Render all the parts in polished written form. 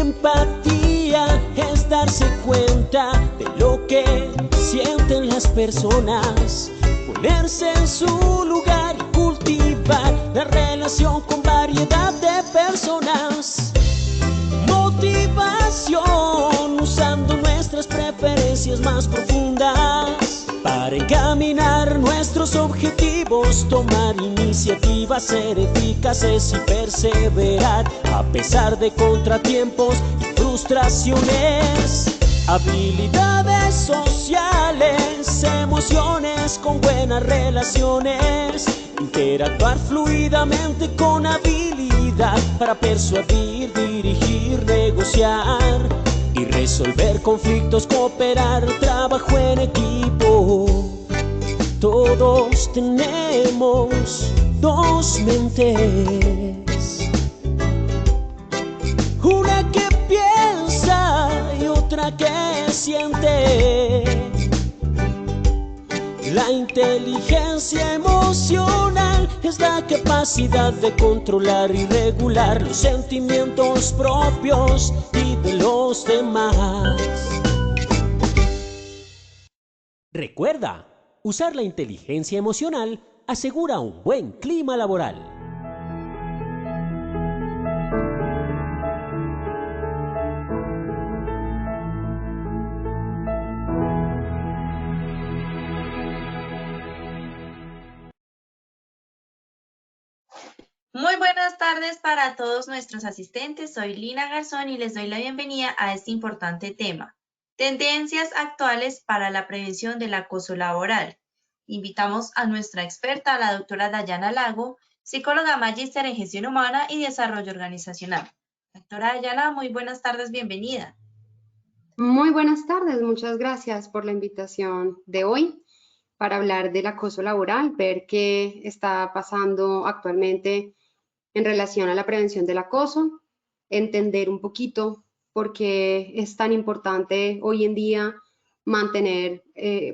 empatía es darse cuenta de lo que sienten las personas, ponerse en su lugar y cultivar la relación con variedad de personas. Motivación usando nuestras preferencias más profundas para encaminar nuestros objetivos, tomar iniciativas, ser eficaces y perseverar a pesar de contratiempos y frustraciones. Habilidades sociales, emociones con buenas relaciones, interactuar fluidamente con habilidad para persuadir, dirigir, negociar y resolver conflictos, cooperar, trabajo en equipo. Todos tenemos dos mentes, una que piensa y otra que siente. La inteligencia emocional es la capacidad de controlar y regular los sentimientos propios y de los demás. Recuerda, usar la inteligencia emocional asegura un buen clima laboral. Muy buenas tardes para todos nuestros asistentes. Soy Lina Garzón y les doy la bienvenida a este importante tema: tendencias actuales para la prevención del acoso laboral. Invitamos a nuestra experta, la doctora Dayana Lago, psicóloga magíster en gestión humana y desarrollo organizacional. Doctora Dayana, muy buenas tardes, bienvenida. Muy buenas tardes, muchas gracias por la invitación de hoy para hablar del acoso laboral, ver qué está pasando actualmente en relación a la prevención del acoso, entender un poquito por qué es tan importante hoy en día mantener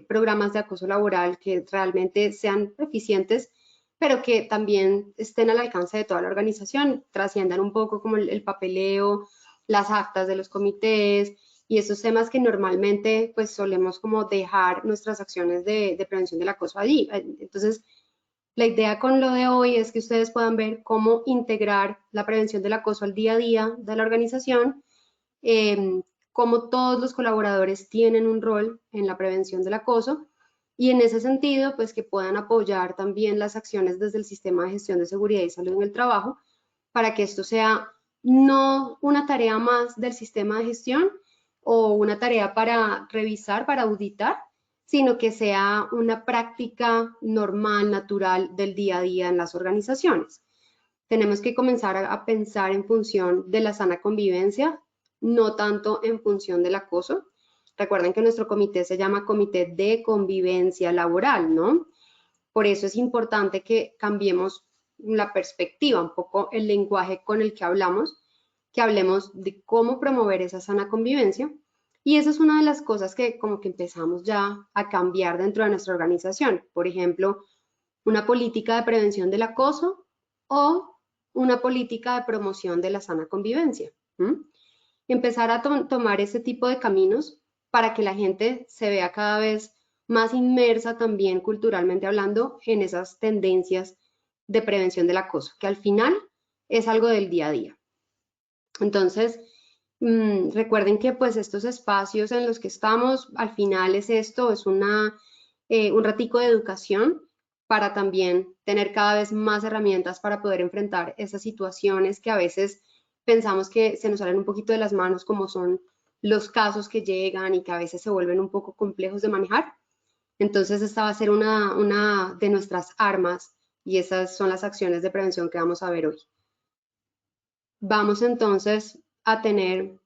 programas de acoso laboral que realmente sean eficientes, pero que también estén al alcance de toda la organización, trasciendan un poco como el papeleo, las actas de los comités y esos temas que normalmente pues solemos como dejar nuestras acciones de prevención del acoso allí. Entonces, la idea con lo de hoy es que ustedes puedan ver cómo integrar la prevención del acoso al día a día de la organización, cómo todos los colaboradores tienen un rol en la prevención del acoso y en ese sentido, pues que puedan apoyar también las acciones desde el sistema de gestión de seguridad y salud en el trabajo para que esto sea no una tarea más del sistema de gestión o una tarea para revisar, para auditar, sino que sea una práctica normal, natural del día a día en las organizaciones. Tenemos que comenzar a pensar en función de la sana convivencia, no tanto en función del acoso. Recuerden que nuestro comité se llama Comité de Convivencia Laboral, ¿no? Por eso es importante que cambiemos la perspectiva, un poco el lenguaje con el que hablamos, que hablemos de cómo promover esa sana convivencia. Y esa es una de las cosas que como que empezamos ya a cambiar dentro de nuestra organización. Por ejemplo, una política de prevención del acoso o una política de promoción de la sana convivencia. Empezar a tomar ese tipo de caminos para que la gente se vea cada vez más inmersa también culturalmente hablando en esas tendencias de prevención del acoso, que al final es algo del día a día. Entonces, recuerden que pues estos espacios en los que estamos, al final es esto, es un ratico de educación para también tener cada vez más herramientas para poder enfrentar esas situaciones que a veces pensamos que se nos salen un poquito de las manos, como son los casos que llegan y que a veces se vuelven un poco complejos de manejar. Entonces, esta va a ser una de nuestras armas y esas son las acciones de prevención que vamos a ver hoy. Vamos entonces a tener,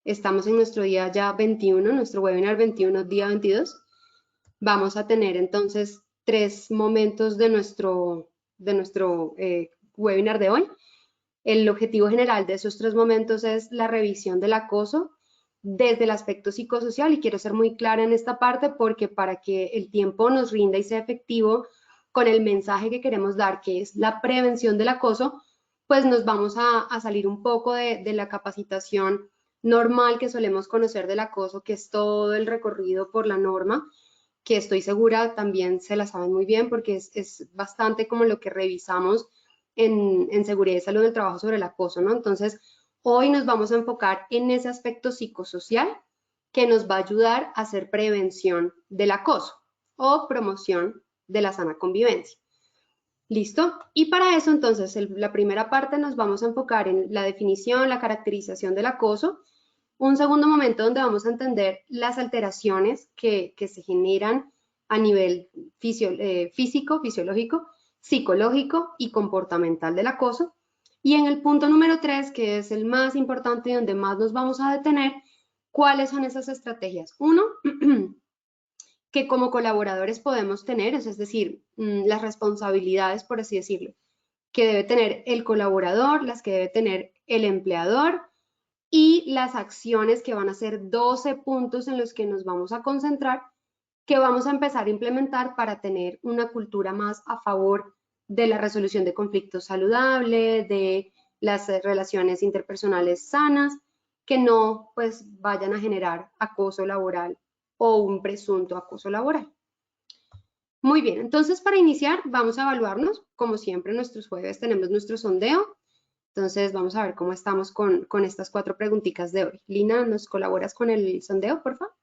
estamos en nuestro día ya 21, nuestro webinar 21, día 22. Vamos a tener entonces 3 momentos de nuestro webinar de hoy. El objetivo general de esos 3 momentos es la revisión del acoso desde el aspecto psicosocial, y quiero ser muy clara en esta parte porque para que el tiempo nos rinda y sea efectivo con el mensaje que queremos dar, que es la prevención del acoso, pues nos vamos a salir un poco de la capacitación normal que solemos conocer del acoso, que es todo el recorrido por la norma, que estoy segura también se la saben muy bien porque es bastante como lo que revisamos en seguridad y salud del trabajo sobre el acoso, ¿no? Entonces, hoy nos vamos a enfocar en ese aspecto psicosocial que nos va a ayudar a hacer prevención del acoso o promoción de la sana convivencia. ¿Listo? Y para eso, entonces, la primera parte nos vamos a enfocar en la definición, la caracterización del acoso. Un segundo momento donde vamos a entender las alteraciones que se generan a nivel físico, fisiológico, psicológico y comportamental del acoso. Y en el punto número 3, que es el más importante y donde más nos vamos a detener, ¿cuáles son esas estrategias? Uno, que como colaboradores podemos tener, es decir, las responsabilidades, por así decirlo, que debe tener el colaborador, las que debe tener el empleador y las acciones que van a ser 12 puntos en los que nos vamos a concentrar, que vamos a empezar a implementar para tener una cultura más a favor de la resolución de conflictos saludable, de las relaciones interpersonales sanas, que no pues vayan a generar acoso laboral o un presunto acoso laboral. Muy bien, entonces para iniciar vamos a evaluarnos, como siempre nuestros jueves tenemos nuestro sondeo, entonces vamos a ver cómo estamos con estas 4 preguntitas de hoy. Lina, ¿nos colaboras con el sondeo, por favor?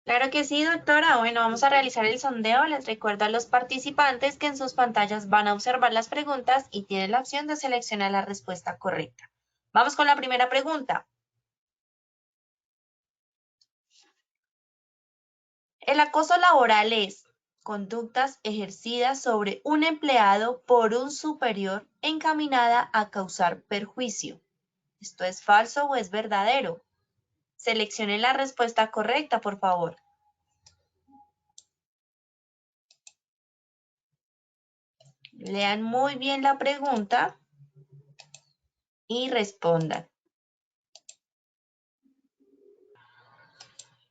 Claro que sí, doctora. Bueno, vamos a realizar el sondeo. Les recuerdo a los participantes que en sus pantallas van a observar las preguntas y tienen la opción de seleccionar la respuesta correcta. Vamos con la primera pregunta. El acoso laboral es conductas ejercidas sobre un empleado por un superior encaminada a causar perjuicio. ¿Esto es falso o es verdadero? Seleccionen la respuesta correcta, por favor. Lean muy bien la pregunta y respondan.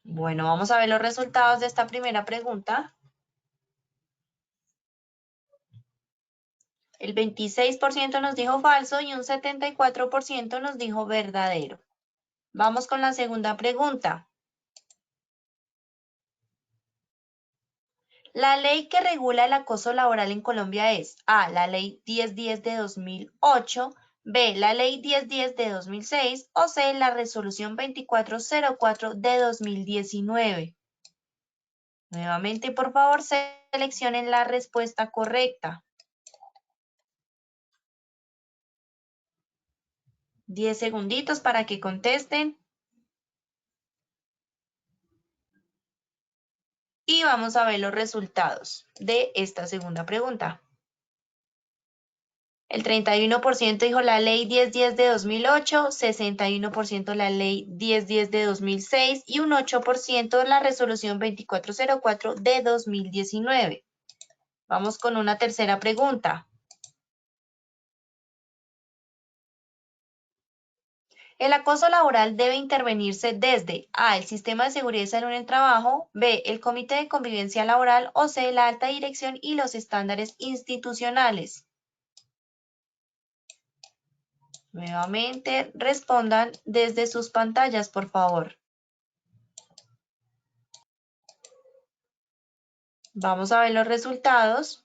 Bueno, vamos a ver los resultados de esta primera pregunta. El 26% nos dijo falso y un 74% nos dijo verdadero. Vamos con la segunda pregunta. La ley que regula el acoso laboral en Colombia es A, la ley 1010 de 2008, B, la ley 1010 de 2006 o C, la resolución 2404 de 2019. Nuevamente, por favor, seleccionen la respuesta correcta. 10 segunditos para que contesten. Y vamos a ver los resultados de esta segunda pregunta. El 31% dijo la ley 1010 de 2008, 61% la ley 1010 de 2006 y un 8% la resolución 2404 de 2019. Vamos con una tercera pregunta. El acoso laboral debe intervenirse desde A, el sistema de seguridad y salud en el trabajo, B, el comité de convivencia laboral o C, la alta dirección y los estándares institucionales. Nuevamente, respondan desde sus pantallas, por favor. Vamos a ver los resultados.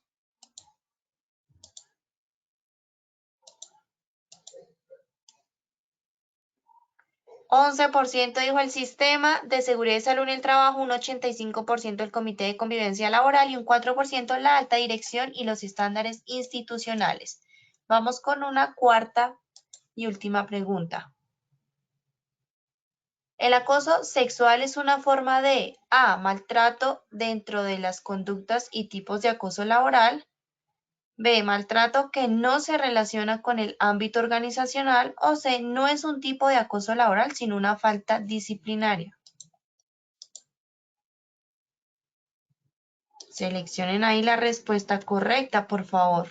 %, dijo el sistema de seguridad y salud en el trabajo, un 85% el comité de convivencia laboral y un 4% la alta dirección y los estándares institucionales. Vamos con una cuarta y última pregunta. El acoso sexual es una forma de A, maltrato dentro de las conductas y tipos de acoso laboral, B, maltrato que no se relaciona con el ámbito organizacional o C, no es un tipo de acoso laboral sino una falta disciplinaria. Seleccionen ahí la respuesta correcta, por favor.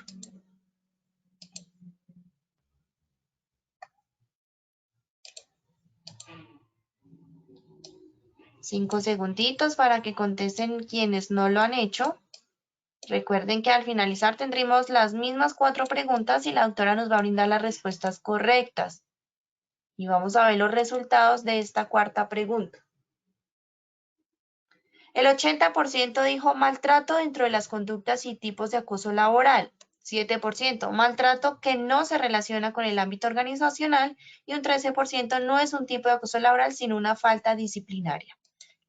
5 segunditos para que contesten quienes no lo han hecho. Recuerden que al finalizar tendremos las mismas 4 preguntas y la doctora nos va a brindar las respuestas correctas. Y vamos a ver los resultados de esta cuarta pregunta. El 80% dijo maltrato dentro de las conductas y tipos de acoso laboral. 7% maltrato que no se relaciona con el ámbito organizacional y un 13% no es un tipo de acoso laboral sino una falta disciplinaria.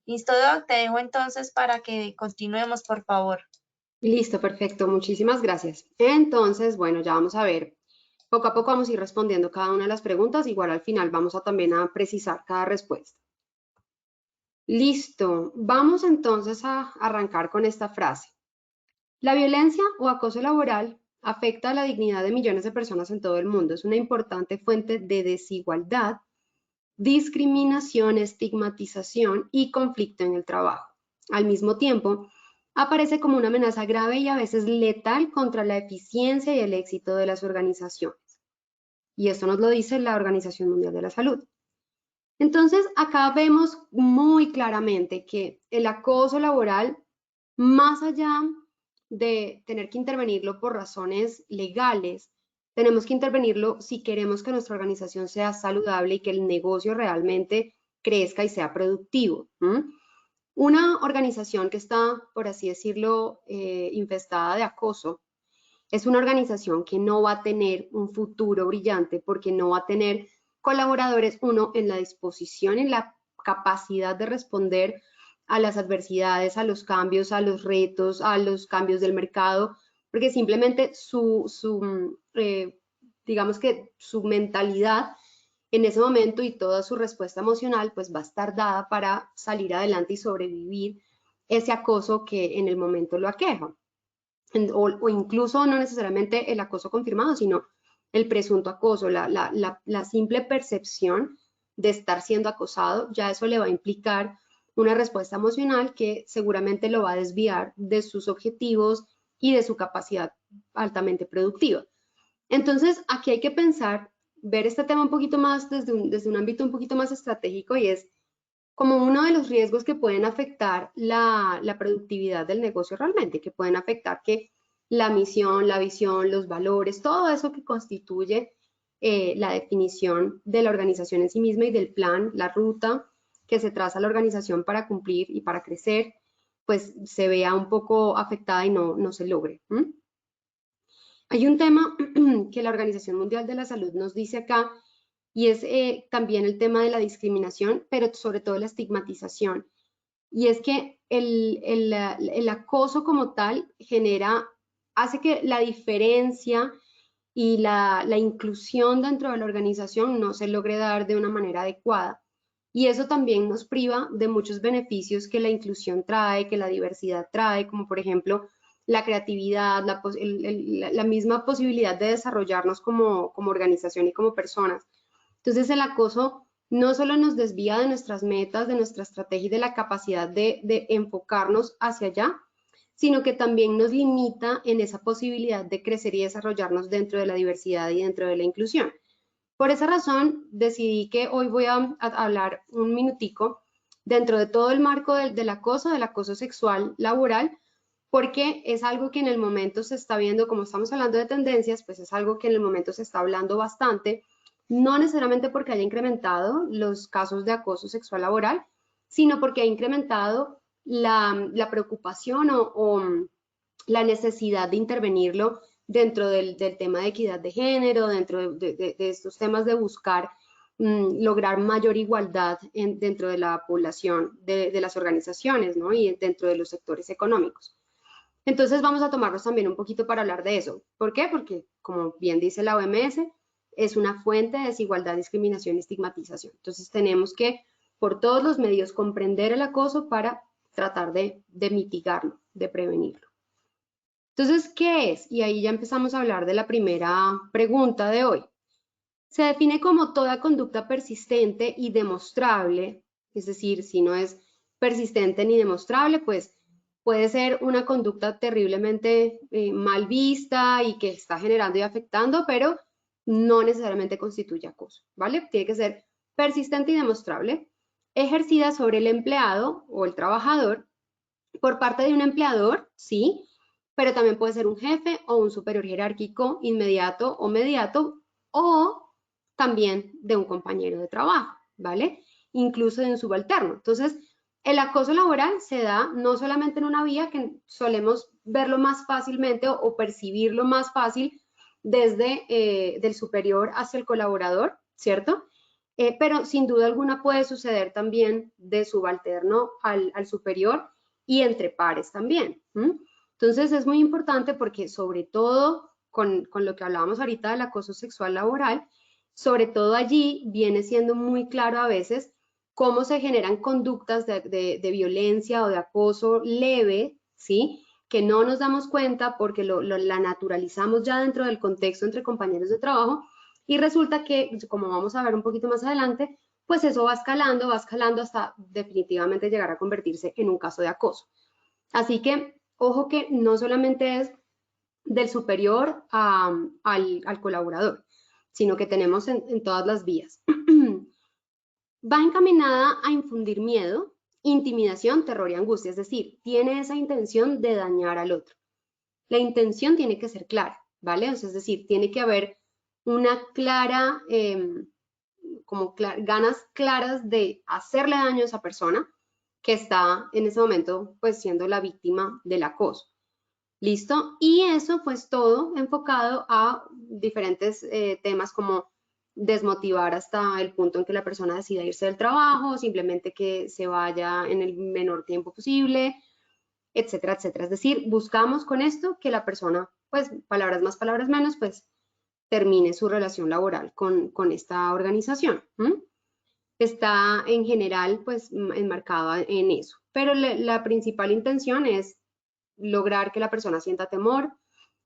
Listo, Doc, te dejo entonces para que continuemos, por favor. Listo, perfecto, muchísimas gracias. Entonces, bueno, ya vamos a ver. Poco a poco vamos a ir respondiendo cada una de las preguntas, igual al final vamos a también a precisar cada respuesta. Listo, vamos entonces a arrancar con esta frase. La violencia o acoso laboral afecta a la dignidad de millones de personas en todo el mundo. Es una importante fuente de desigualdad, discriminación, estigmatización y conflicto en el trabajo. Al mismo tiempo, aparece como una amenaza grave y a veces letal contra la eficiencia y el éxito de las organizaciones. Y esto nos lo dice la Organización Mundial de la Salud. Entonces, acá vemos muy claramente que el acoso laboral, más allá de tener que intervenirlo por razones legales, tenemos que intervenirlo si queremos que nuestra organización sea saludable y que el negocio realmente crezca y sea productivo. Una organización que está, por así decirlo, infestada de acoso, es una organización que no va a tener un futuro brillante porque no va a tener colaboradores, uno, en la disposición, en la capacidad de responder a las adversidades, a los cambios, a los retos, a los cambios del mercado, porque simplemente digamos que su mentalidad en ese momento y toda su respuesta emocional pues va a estar dada para salir adelante y sobrevivir ese acoso que en el momento lo aqueja. O incluso no necesariamente el acoso confirmado, sino el presunto acoso, la simple percepción de estar siendo acosado, ya eso le va a implicar una respuesta emocional que seguramente lo va a desviar de sus objetivos y de su capacidad altamente productiva. Entonces, aquí hay que pensar, ver este tema un poquito más desde un ámbito un poquito más estratégico y es como uno de los riesgos que pueden afectar la productividad del negocio realmente, que pueden afectar que la misión, la visión, los valores, todo eso que constituye la definición de la organización en sí misma y del plan, la ruta que se traza la organización para cumplir y para crecer, pues se vea un poco afectada y no se logre. Hay un tema que la Organización Mundial de la Salud nos dice acá, y es también el tema de la discriminación, pero sobre todo la estigmatización. Y es que el acoso como tal hace que la diferencia y la inclusión dentro de la organización no se logre dar de una manera adecuada. Y eso también nos priva de muchos beneficios que la inclusión trae, que la diversidad trae, como por ejemplo la creatividad, la misma posibilidad de desarrollarnos como organización y como personas. Entonces el acoso no solo nos desvía de nuestras metas, de nuestra estrategia y de la capacidad de enfocarnos hacia allá, sino que también nos limita en esa posibilidad de crecer y desarrollarnos dentro de la diversidad y dentro de la inclusión. Por esa razón decidí que hoy voy a hablar un minutico dentro de todo el marco del acoso sexual laboral, porque es algo que en el momento se está viendo, como estamos hablando de tendencias, pues es algo que en el momento se está hablando bastante, no necesariamente porque haya incrementado los casos de acoso sexual laboral, sino porque ha incrementado la preocupación o la necesidad de intervenirlo dentro del tema de equidad de género, dentro de estos temas de buscar lograr mayor igualdad dentro de la población, de las organizaciones, ¿no? Y dentro de los sectores económicos. Entonces vamos a tomarnos también un poquito para hablar de eso. ¿Por qué? Porque, como bien dice la OMS, es una fuente de desigualdad, discriminación y estigmatización. Entonces tenemos que, por todos los medios, comprender el acoso para tratar de mitigarlo, de prevenirlo. Entonces, ¿qué es? Y ahí ya empezamos a hablar de la primera pregunta de hoy. Se define como toda conducta persistente y demostrable, es decir, si no es persistente ni demostrable, pues puede ser una conducta terriblemente mal vista y que está generando y afectando, pero no necesariamente constituye acoso, ¿vale? Tiene que ser persistente y demostrable, ejercida sobre el empleado o el trabajador por parte de un empleador, sí, pero también puede ser un jefe o un superior jerárquico inmediato o mediato, o también de un compañero de trabajo, ¿vale? Incluso de un subalterno. Entonces, el acoso laboral se da no solamente en una vía que solemos verlo más fácilmente o percibirlo más fácil desde del superior hacia el colaborador, ¿cierto? Pero sin duda alguna puede suceder también de subalterno al superior y entre pares también. Entonces es muy importante porque sobre todo con lo que hablábamos ahorita del acoso sexual laboral, sobre todo allí viene siendo muy claro a veces cómo se generan conductas de violencia o de acoso leve, ¿sí? Que no nos damos cuenta porque la naturalizamos ya dentro del contexto entre compañeros de trabajo y resulta que, como vamos a ver un poquito más adelante, pues eso va escalando hasta definitivamente llegar a convertirse en un caso de acoso. Así que, ojo que no solamente es del superior al colaborador, sino que tenemos en todas las vías. Va encaminada a infundir miedo, intimidación, terror y angustia, es decir, tiene esa intención de dañar al otro. La intención tiene que ser clara, ¿vale? O sea, es decir, tiene que haber una clara, ganas claras de hacerle daño a esa persona que está en ese momento pues siendo la víctima del acoso. ¿Listo? Y eso pues todo enfocado a diferentes temas como desmotivar hasta el punto en que la persona decida irse del trabajo, simplemente que se vaya en el menor tiempo posible, etcétera, etcétera. Es decir, buscamos con esto que la persona, pues palabras más, palabras menos, pues termine su relación laboral con esta organización. Está en general pues enmarcada en eso. Pero la principal intención es lograr que la persona sienta temor,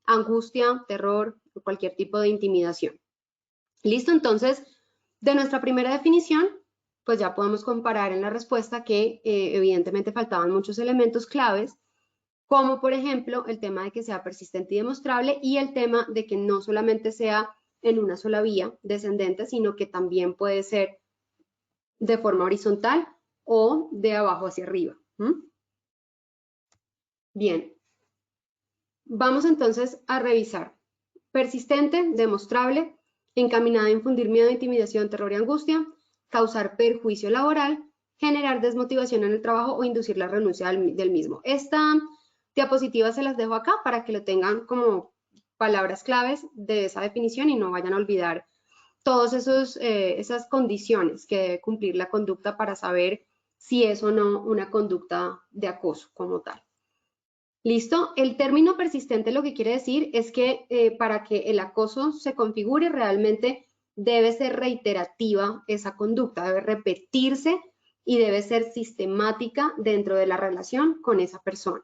angustia, terror o cualquier tipo de intimidación. ¿Listo? Entonces, de nuestra primera definición, pues ya podemos comparar en la respuesta que evidentemente faltaban muchos elementos claves, como por ejemplo el tema de que sea persistente y demostrable y el tema de que no solamente sea en una sola vía descendente, sino que también puede ser de forma horizontal o de abajo hacia arriba. Bien, vamos entonces a revisar. Persistente, demostrable, encaminada a infundir miedo, intimidación, terror y angustia, causar perjuicio laboral, generar desmotivación en el trabajo o inducir la renuncia del mismo. Esta diapositiva se las dejo acá para que lo tengan como palabras claves de esa definición y no vayan a olvidar todas esas condiciones que debe cumplir la conducta para saber si es o no una conducta de acoso como tal. ¿Listo? El término persistente lo que quiere decir es que para que el acoso se configure realmente debe ser reiterativa esa conducta, debe repetirse y debe ser sistemática dentro de la relación con esa persona.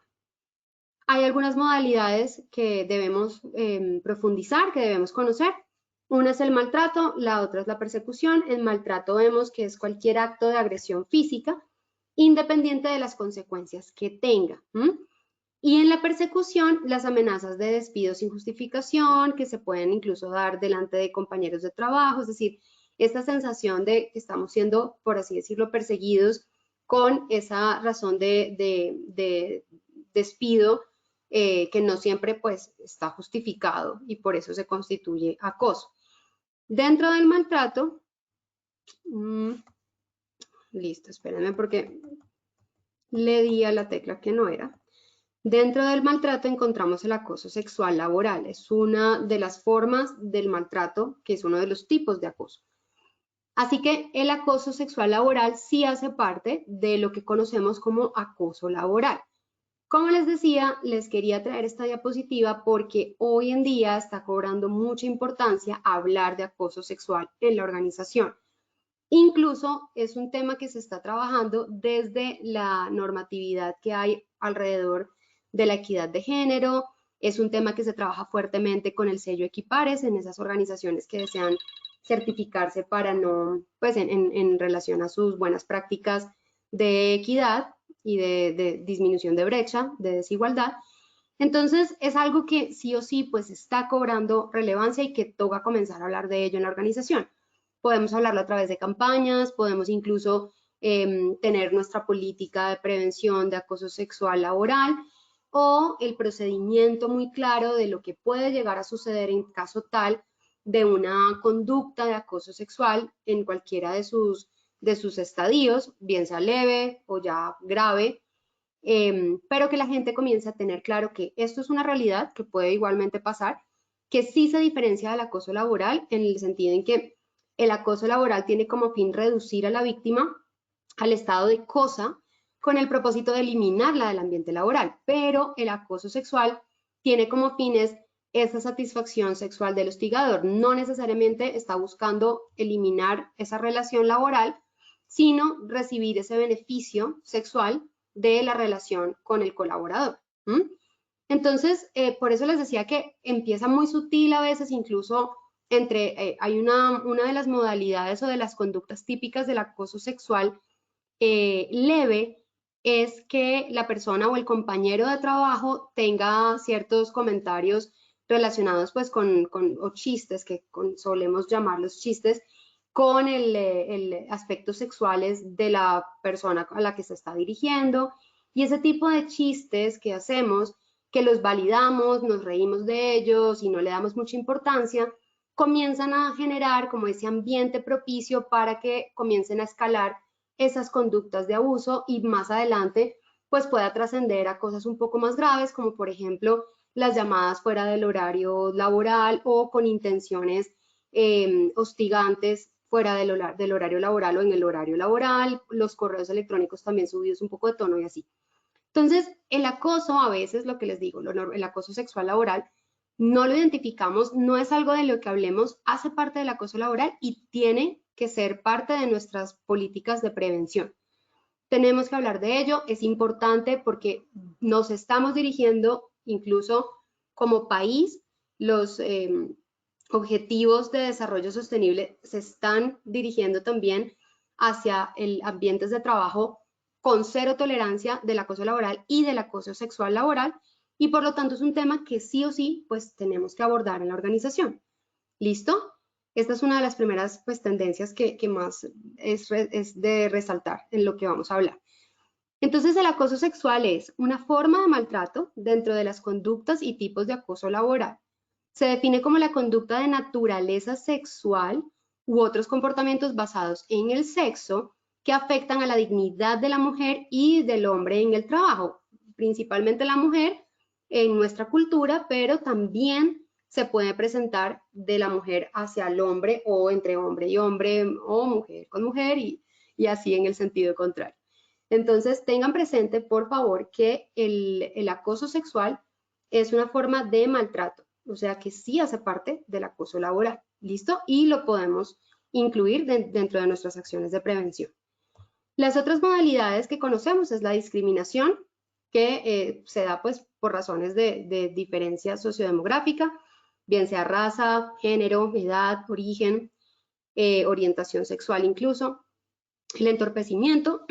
Hay algunas modalidades que debemos profundizar, que debemos conocer. Una es el maltrato, la otra es la persecución. En maltrato vemos que es cualquier acto de agresión física, independiente de las consecuencias que tenga. Y en la persecución, las amenazas de despido sin justificación, que se pueden incluso dar delante de compañeros de trabajo, es decir, esta sensación de que estamos siendo, por así decirlo, perseguidos con esa razón de despido que no siempre pues está justificado y por eso se constituye acoso. Dentro del maltrato, listo, espérenme porque le di a la tecla que no era. Dentro del maltrato encontramos el acoso sexual laboral. Es una de las formas del maltrato, que es uno de los tipos de acoso. Así que el acoso sexual laboral sí hace parte de lo que conocemos como acoso laboral. Como les decía, les quería traer esta diapositiva porque hoy en día está cobrando mucha importancia hablar de acoso sexual en la organización. Incluso es un tema que se está trabajando desde la normatividad que hay alrededor de la equidad de género. Es un tema que se trabaja fuertemente con el sello Equipares en esas organizaciones que desean certificarse para no, pues en relación a sus buenas prácticas de equidad y de disminución de brecha, de desigualdad. Entonces es algo que sí o sí pues está cobrando relevancia y que toca comenzar a hablar de ello en la organización. Podemos hablarlo a través de campañas, podemos incluso tener nuestra política de prevención de acoso sexual laboral, o el procedimiento muy claro de lo que puede llegar a suceder en caso tal de una conducta de acoso sexual en cualquiera de sus estadios, bien sea leve o ya grave, pero que la gente comience a tener claro que esto es una realidad que puede igualmente pasar, que sí se diferencia del acoso laboral en el sentido en que el acoso laboral tiene como fin reducir a la víctima al estado de cosa con el propósito de eliminarla del ambiente laboral, pero el acoso sexual tiene como fines esa satisfacción sexual del hostigador. No necesariamente está buscando eliminar esa relación laboral, sino recibir ese beneficio sexual de la relación con el colaborador. Entonces, por eso les decía que empieza muy sutil a veces, incluso hay una de las modalidades o de las conductas típicas del acoso sexual leve es que la persona o el compañero de trabajo tenga ciertos comentarios relacionados pues o chistes, que solemos llamarlos chistes, con el aspectos sexuales de la persona a la que se está dirigiendo, y ese tipo de chistes que hacemos, que los validamos, nos reímos de ellos y no le damos mucha importancia, comienzan a generar como ese ambiente propicio para que comiencen a escalar esas conductas de abuso y más adelante pues pueda trascender a cosas un poco más graves, como por ejemplo las llamadas fuera del horario laboral o con intenciones hostigantes fuera del horario laboral o en el horario laboral, los correos electrónicos también subidos un poco de tono y así. Entonces, el acoso a veces, lo que les digo, el acoso sexual laboral, no lo identificamos, no es algo de lo que hablemos, hace parte del acoso laboral y tiene que ser parte de nuestras políticas de prevención. Tenemos que hablar de ello, es importante porque nos estamos dirigiendo, incluso como país, los objetivos de desarrollo sostenible se están dirigiendo también hacia ambientes de trabajo con cero tolerancia del acoso laboral y del acoso sexual laboral, y por lo tanto es un tema que sí o sí pues tenemos que abordar en la organización. ¿Listo? Esta es una de las primeras pues tendencias que más es de resaltar en lo que vamos a hablar. Entonces, el acoso sexual es una forma de maltrato dentro de las conductas y tipos de acoso laboral. Se define como la conducta de naturaleza sexual u otros comportamientos basados en el sexo que afectan a la dignidad de la mujer y del hombre en el trabajo, principalmente la mujer en nuestra cultura, pero también se puede presentar de la mujer hacia el hombre o entre hombre y hombre o mujer con mujer y así en el sentido contrario. Entonces, tengan presente, por favor, que el acoso sexual es una forma de maltrato, o sea que sí hace parte del acoso laboral, ¿listo? Y lo podemos incluir dentro de nuestras acciones de prevención. Las otras modalidades que conocemos es la discriminación, que se da pues por razones de diferencia sociodemográfica, bien sea raza, género, edad, origen, orientación sexual incluso. El entorpecimiento,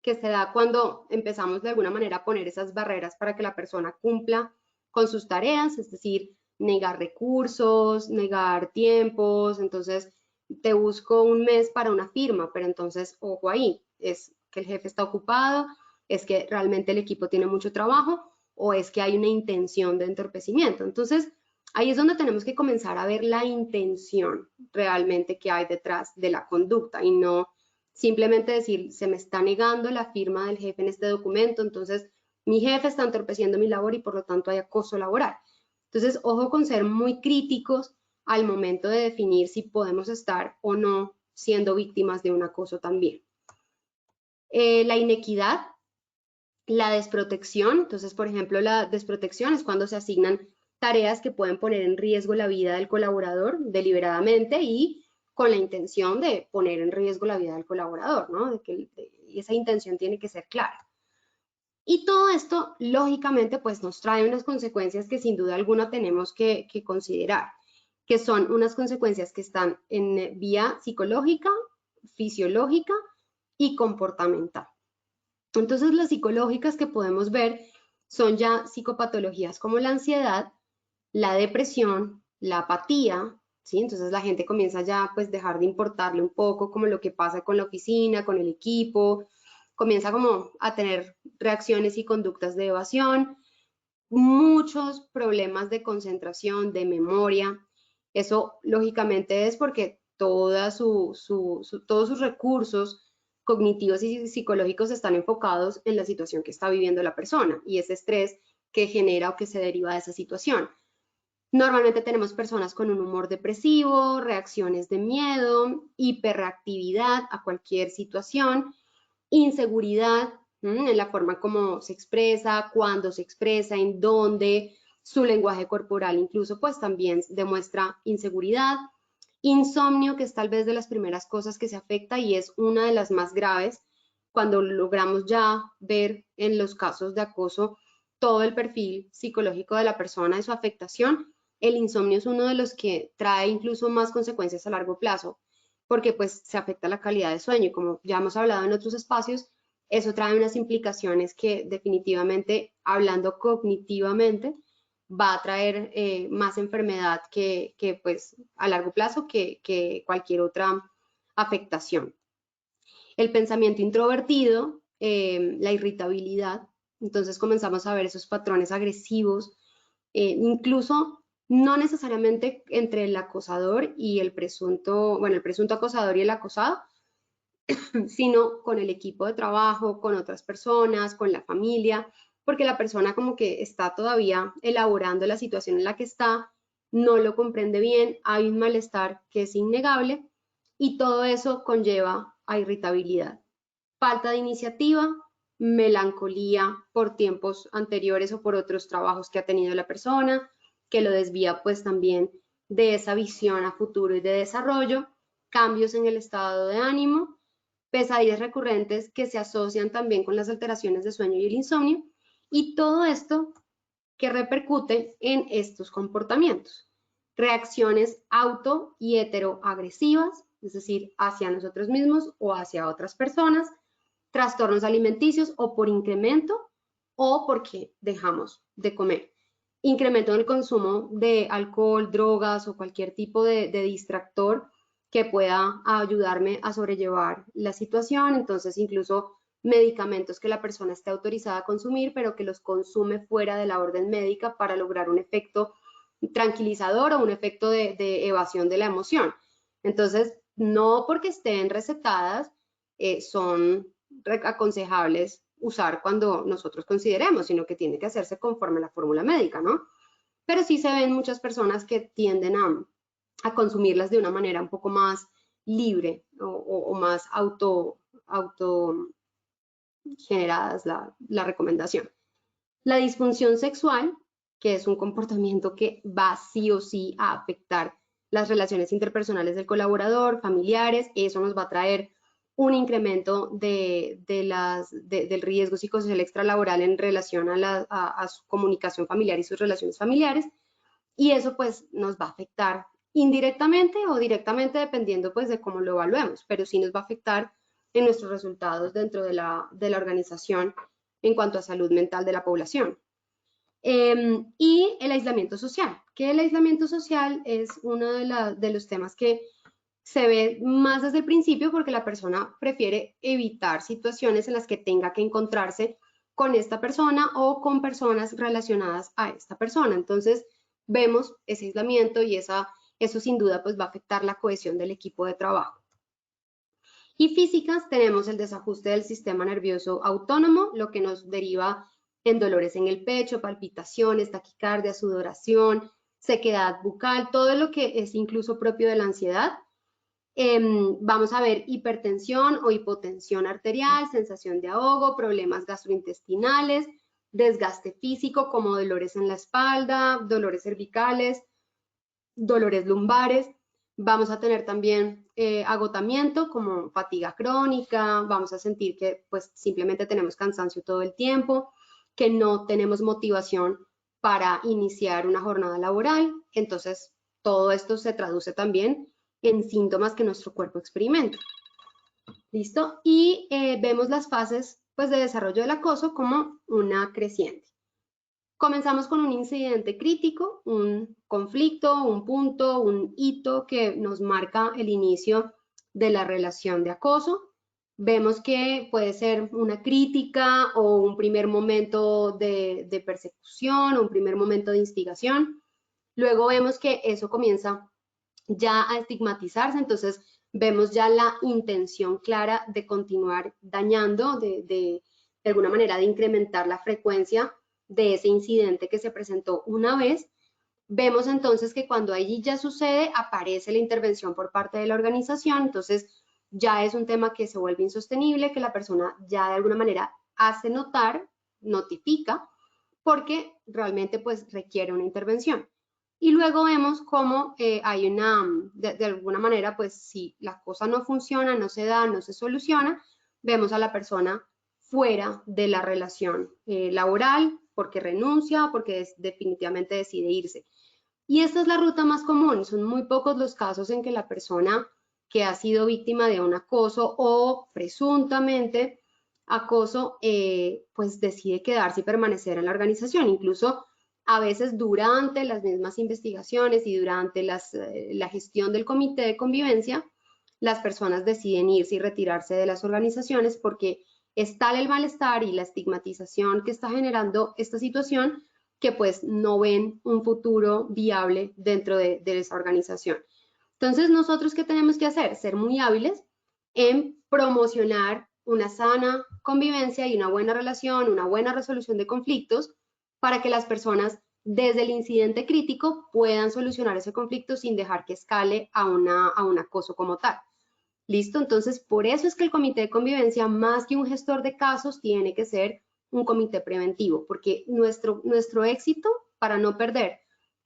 que se da cuando empezamos de alguna manera a poner esas barreras para que la persona cumpla con sus tareas, es decir, negar recursos, negar tiempos. Entonces, te busco un mes para una firma, pero entonces, ojo ahí, es que el jefe está ocupado, es que realmente el equipo tiene mucho trabajo o es que hay una intención de entorpecimiento. Entonces, ahí es donde tenemos que comenzar a ver la intención realmente que hay detrás de la conducta y no simplemente decir, se me está negando la firma del jefe en este documento, entonces mi jefe está entorpeciendo mi labor y por lo tanto hay acoso laboral. Entonces, ojo con ser muy críticos al momento de definir si podemos estar o no siendo víctimas de un acoso también. La inequidad, la desprotección. Entonces, por ejemplo, la desprotección es cuando se asignan tareas que pueden poner en riesgo la vida del colaborador deliberadamente y con la intención de poner en riesgo la vida del colaborador, ¿no? Y esa intención tiene que ser clara. Y todo esto, lógicamente, pues nos trae unas consecuencias que sin duda alguna tenemos que considerar, que son unas consecuencias que están en vía psicológica, fisiológica y comportamental. Entonces, las psicológicas que podemos ver son ya psicopatologías como la ansiedad, la depresión, la apatía, ¿sí? Entonces la gente comienza ya pues dejar de importarle un poco como lo que pasa con la oficina, con el equipo, comienza como a tener reacciones y conductas de evasión, muchos problemas de concentración, de memoria. Eso lógicamente es porque todos sus recursos cognitivos y psicológicos están enfocados en la situación que está viviendo la persona y ese estrés que genera o que se deriva de esa situación. Normalmente tenemos personas con un humor depresivo, reacciones de miedo, hiperreactividad a cualquier situación, inseguridad en la forma como se expresa, cuándo se expresa, en dónde, su lenguaje corporal incluso pues también demuestra inseguridad, insomnio, que es tal vez de las primeras cosas que se afecta y es una de las más graves cuando logramos ya ver en los casos de acoso todo el perfil psicológico de la persona y su afectación. El insomnio es uno de los que trae incluso más consecuencias a largo plazo, porque pues se afecta la calidad de sueño y como ya hemos hablado en otros espacios, eso trae unas implicaciones que definitivamente, hablando cognitivamente, va a traer más enfermedad que pues a largo plazo que cualquier otra afectación. El pensamiento introvertido, la irritabilidad, entonces comenzamos a ver esos patrones agresivos, incluso no necesariamente entre el acosador y el presunto acosador y el acosado, sino con el equipo de trabajo, con otras personas, con la familia, porque la persona como que está todavía elaborando la situación en la que está, no lo comprende bien, hay un malestar que es innegable y todo eso conlleva a irritabilidad, falta de iniciativa, melancolía por tiempos anteriores o por otros trabajos que ha tenido la persona, que lo desvía pues también de esa visión a futuro y de desarrollo, cambios en el estado de ánimo, pesadillas recurrentes que se asocian también con las alteraciones de sueño y el insomnio, y todo esto que repercute en estos comportamientos. Reacciones auto y heteroagresivas, es decir, hacia nosotros mismos o hacia otras personas, trastornos alimenticios o por incremento o porque dejamos de comer. Incremento en el consumo de alcohol, drogas o cualquier tipo de distractor que pueda ayudarme a sobrellevar la situación, entonces incluso medicamentos que la persona esté autorizada a consumir, pero que los consume fuera de la orden médica para lograr un efecto tranquilizador o un efecto de evasión de la emoción. Entonces, no porque estén recetadas son aconsejables usar cuando nosotros consideremos, sino que tiene que hacerse conforme a la fórmula médica, ¿no? Pero sí se ven muchas personas que tienden a consumirlas de una manera un poco más libre o más auto generadas la recomendación. La disfunción sexual, que es un comportamiento que va sí o sí a afectar las relaciones interpersonales del colaborador, familiares, eso nos va a traer un incremento del riesgo psicosocial extralaboral en relación a su comunicación familiar y sus relaciones familiares, y eso pues nos va a afectar indirectamente o directamente dependiendo pues de cómo lo evaluemos, pero sí nos va a afectar en nuestros resultados dentro de la organización en cuanto a salud mental de la población. Y el aislamiento social, que el aislamiento social es uno de los temas que se ve más desde el principio porque la persona prefiere evitar situaciones en las que tenga que encontrarse con esta persona o con personas relacionadas a esta persona. Entonces, vemos ese aislamiento y eso sin duda pues va a afectar la cohesión del equipo de trabajo. Y físicas, tenemos el desajuste del sistema nervioso autónomo, lo que nos deriva en dolores en el pecho, palpitaciones, taquicardia, sudoración, sequedad bucal, todo lo que es incluso propio de la ansiedad. Vamos a ver hipertensión o hipotensión arterial, sensación de ahogo, problemas gastrointestinales, desgaste físico como dolores en la espalda, dolores cervicales, dolores lumbares. Vamos a tener también agotamiento como fatiga crónica, vamos a sentir que pues simplemente tenemos cansancio todo el tiempo, que no tenemos motivación para iniciar una jornada laboral. Entonces, todo esto se traduce también en síntomas que nuestro cuerpo experimenta. ¿Listo? Y vemos las fases pues, de desarrollo del acoso como una creciente. Comenzamos con un incidente crítico, un conflicto, un punto, un hito que nos marca el inicio de la relación de acoso. Vemos que puede ser una crítica o un primer momento de persecución o un primer momento de instigación. Luego vemos que eso comienza ya a estigmatizarse, entonces vemos ya la intención clara de continuar dañando, de alguna manera de incrementar la frecuencia de ese incidente que se presentó una vez. Vemos entonces que cuando allí ya sucede, aparece la intervención por parte de la organización, entonces ya es un tema que se vuelve insostenible, que la persona ya de alguna manera hace notar, notifica, porque realmente pues requiere una intervención. Y luego vemos cómo hay una, de alguna manera, pues si la cosa no funciona, no se da, no se soluciona, vemos a la persona fuera de la relación laboral porque renuncia, porque definitivamente decide irse. Y esta es la ruta más común, son muy pocos los casos en que la persona que ha sido víctima de un acoso o presuntamente acoso, pues decide quedarse y permanecer en la organización. Incluso a veces durante las mismas investigaciones y durante la gestión del comité de convivencia, las personas deciden irse y retirarse de las organizaciones porque es tal el malestar y la estigmatización que está generando esta situación que pues no ven un futuro viable dentro de esa organización. Entonces, ¿nosotros qué tenemos que hacer? Ser muy hábiles en promocionar una sana convivencia y una buena relación, una buena resolución de conflictos para que las personas desde el incidente crítico puedan solucionar ese conflicto sin dejar que escale a un acoso como tal. ¿Listo? Entonces, por eso es que el comité de convivencia, más que un gestor de casos, tiene que ser un comité preventivo, porque nuestro éxito para no perder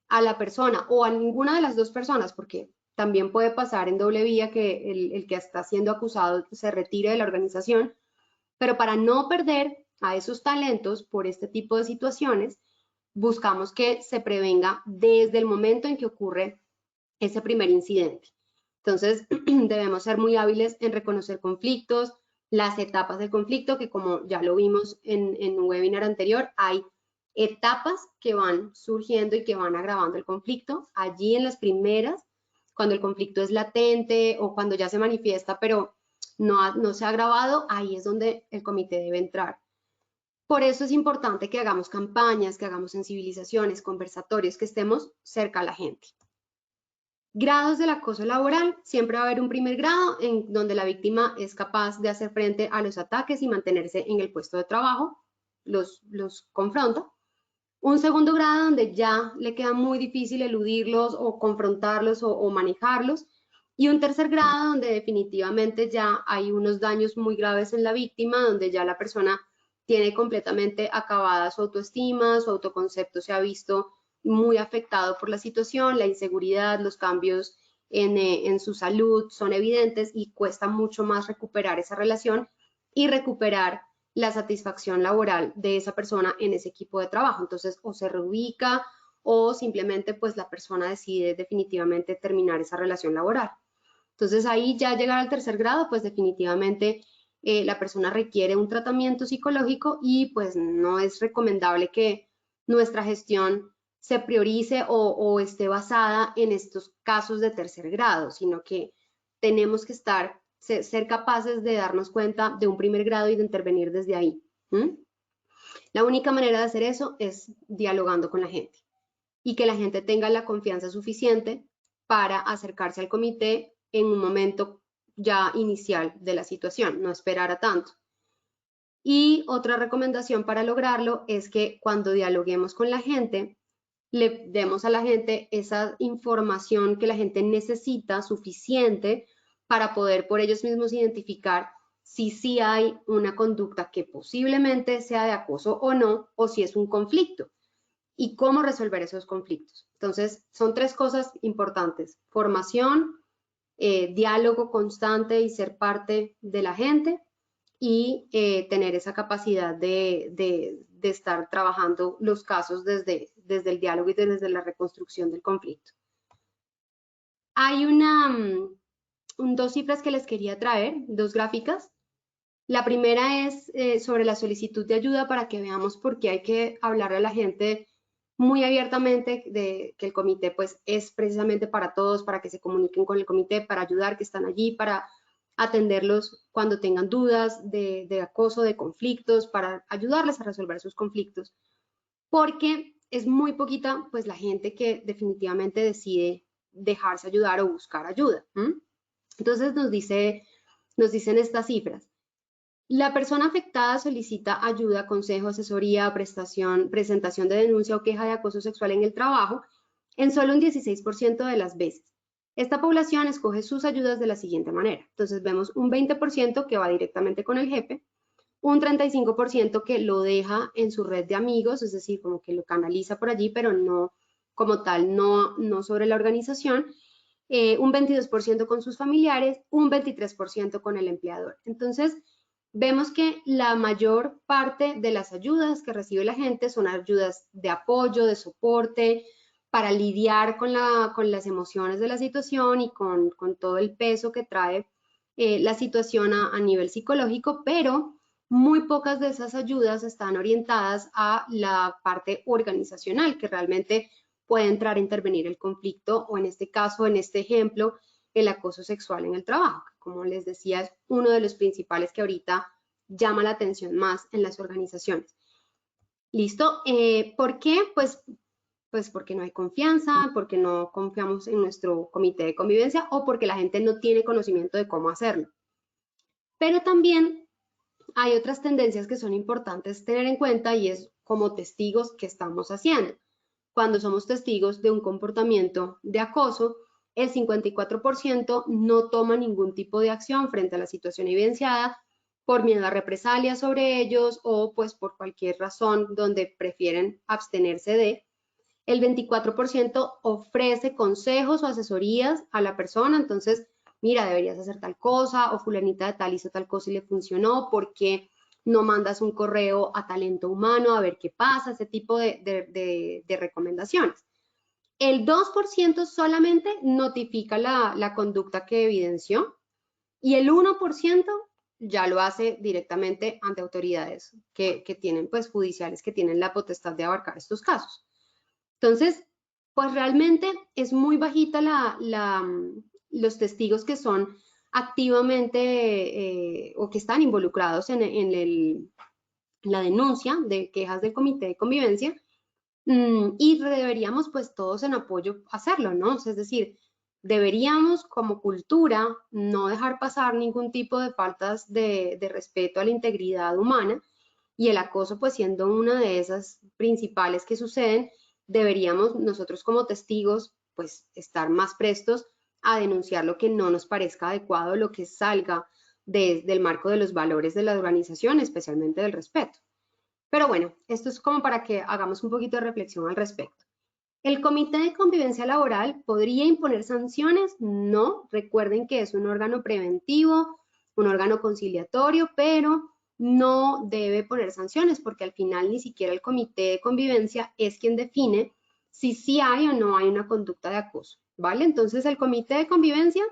a la persona o a ninguna de las dos personas, porque también puede pasar en doble vía que el que está siendo acusado se retire de la organización, pero para no perder a esos talentos por este tipo de situaciones, buscamos que se prevenga desde el momento en que ocurre ese primer incidente. Entonces, debemos ser muy hábiles en reconocer conflictos, las etapas del conflicto, que como ya lo vimos en un webinar anterior, hay etapas que van surgiendo y que van agravando el conflicto. Allí en las primeras, cuando el conflicto es latente o cuando ya se manifiesta, pero no se ha agravado, ahí es donde el comité debe entrar. Por eso es importante que hagamos campañas, que hagamos sensibilizaciones, conversatorios, que estemos cerca a la gente. Grados del acoso laboral. Siempre va a haber un primer grado en donde la víctima es capaz de hacer frente a los ataques y mantenerse en el puesto de trabajo, los confronta. Un segundo grado donde ya le queda muy difícil eludirlos o confrontarlos o manejarlos. Y un tercer grado donde definitivamente ya hay unos daños muy graves en la víctima, donde ya la persona tiene completamente acabada su autoestima, su autoconcepto se ha visto muy afectado por la situación, la inseguridad, los cambios en su salud son evidentes y cuesta mucho más recuperar esa relación y recuperar la satisfacción laboral de esa persona en ese equipo de trabajo. Entonces, o se reubica o simplemente pues la persona decide definitivamente terminar esa relación laboral. Entonces, ahí ya llegar al tercer grado, pues definitivamente la persona requiere un tratamiento psicológico y pues no es recomendable que nuestra gestión se priorice o esté basada en estos casos de tercer grado, sino que tenemos que ser capaces de darnos cuenta de un primer grado y de intervenir desde ahí. La única manera de hacer eso es dialogando con la gente y que la gente tenga la confianza suficiente para acercarse al comité en un momento ya inicial de la situación, no esperar a tanto. Y otra recomendación para lograrlo es que cuando dialoguemos con la gente, le demos a la gente esa información que la gente necesita suficiente para poder por ellos mismos identificar si sí hay una conducta que posiblemente sea de acoso o no, o si es un conflicto y cómo resolver esos conflictos. Entonces, son tres cosas importantes: formación, diálogo constante y ser parte de la gente, y tener esa capacidad de estar trabajando los casos desde el diálogo y desde la reconstrucción del conflicto. Hay dos cifras que les quería traer, dos gráficas. La primera es sobre la solicitud de ayuda para que veamos por qué hay que hablarle a la gente muy abiertamente de que el comité pues es precisamente para todos, para que se comuniquen con el comité, para ayudar, que están allí, para atenderlos cuando tengan dudas de acoso, de conflictos, para ayudarles a resolver sus conflictos, porque es muy poquita pues la gente que definitivamente decide dejarse ayudar o buscar ayuda. Entonces nos dicen estas cifras. La persona afectada solicita ayuda, consejo, asesoría, presentación de denuncia o queja de acoso sexual en el trabajo en solo un 16% de las veces. Esta población escoge sus ayudas de la siguiente manera. Entonces vemos un 20% que va directamente con el jefe, un 35% que lo deja en su red de amigos, es decir, como que lo canaliza por allí, pero no como tal, no sobre la organización, un 22% con sus familiares, un 23% con el empleador. Entonces, vemos que la mayor parte de las ayudas que recibe la gente son ayudas de apoyo, de soporte, para lidiar con las emociones de la situación y con todo el peso que trae la situación a nivel psicológico, pero muy pocas de esas ayudas están orientadas a la parte organizacional, que realmente puede entrar a intervenir el conflicto o en este caso, en este ejemplo, el acoso sexual en el trabajo, que como les decía es uno de los principales que ahorita llama la atención más en las organizaciones. ¿Listo? ¿Por qué? Pues porque no hay confianza, porque no confiamos en nuestro comité de convivencia o porque la gente no tiene conocimiento de cómo hacerlo. Pero también hay otras tendencias que son importantes tener en cuenta y es como testigos que estamos haciendo. Cuando somos testigos de un comportamiento de acoso, el 54% no toma ningún tipo de acción frente a la situación evidenciada por miedo a represalias sobre ellos o pues por cualquier razón donde prefieren abstenerse de. El 24% ofrece consejos o asesorías a la persona, entonces, mira, deberías hacer tal cosa, o fulanita de tal hizo tal cosa y le funcionó, ¿por qué no mandas un correo a talento humano a ver qué pasa? Ese tipo de recomendaciones. El 2% solamente notifica la conducta que evidenció y el 1% ya lo hace directamente ante autoridades que tienen, pues, judiciales, que tienen la potestad de abarcar estos casos. Entonces, pues realmente es muy bajita los testigos que son activamente o que están involucrados en la denuncia de quejas del comité de convivencia y deberíamos pues todos en apoyo hacerlo, ¿no? Es decir, deberíamos como cultura no dejar pasar ningún tipo de faltas de respeto a la integridad humana y el acoso pues siendo una de esas principales que suceden, deberíamos nosotros como testigos pues estar más prestos a denunciar lo que no nos parezca adecuado, lo que salga del marco de los valores de la organización, especialmente del respeto. Pero bueno, esto es como para que hagamos un poquito de reflexión al respecto. ¿El Comité de Convivencia Laboral podría imponer sanciones? No, recuerden que es un órgano preventivo, un órgano conciliatorio, pero no debe poner sanciones porque al final ni siquiera el Comité de Convivencia es quien define si sí hay o no hay una conducta de acoso, ¿vale? Entonces el Comité de Convivencia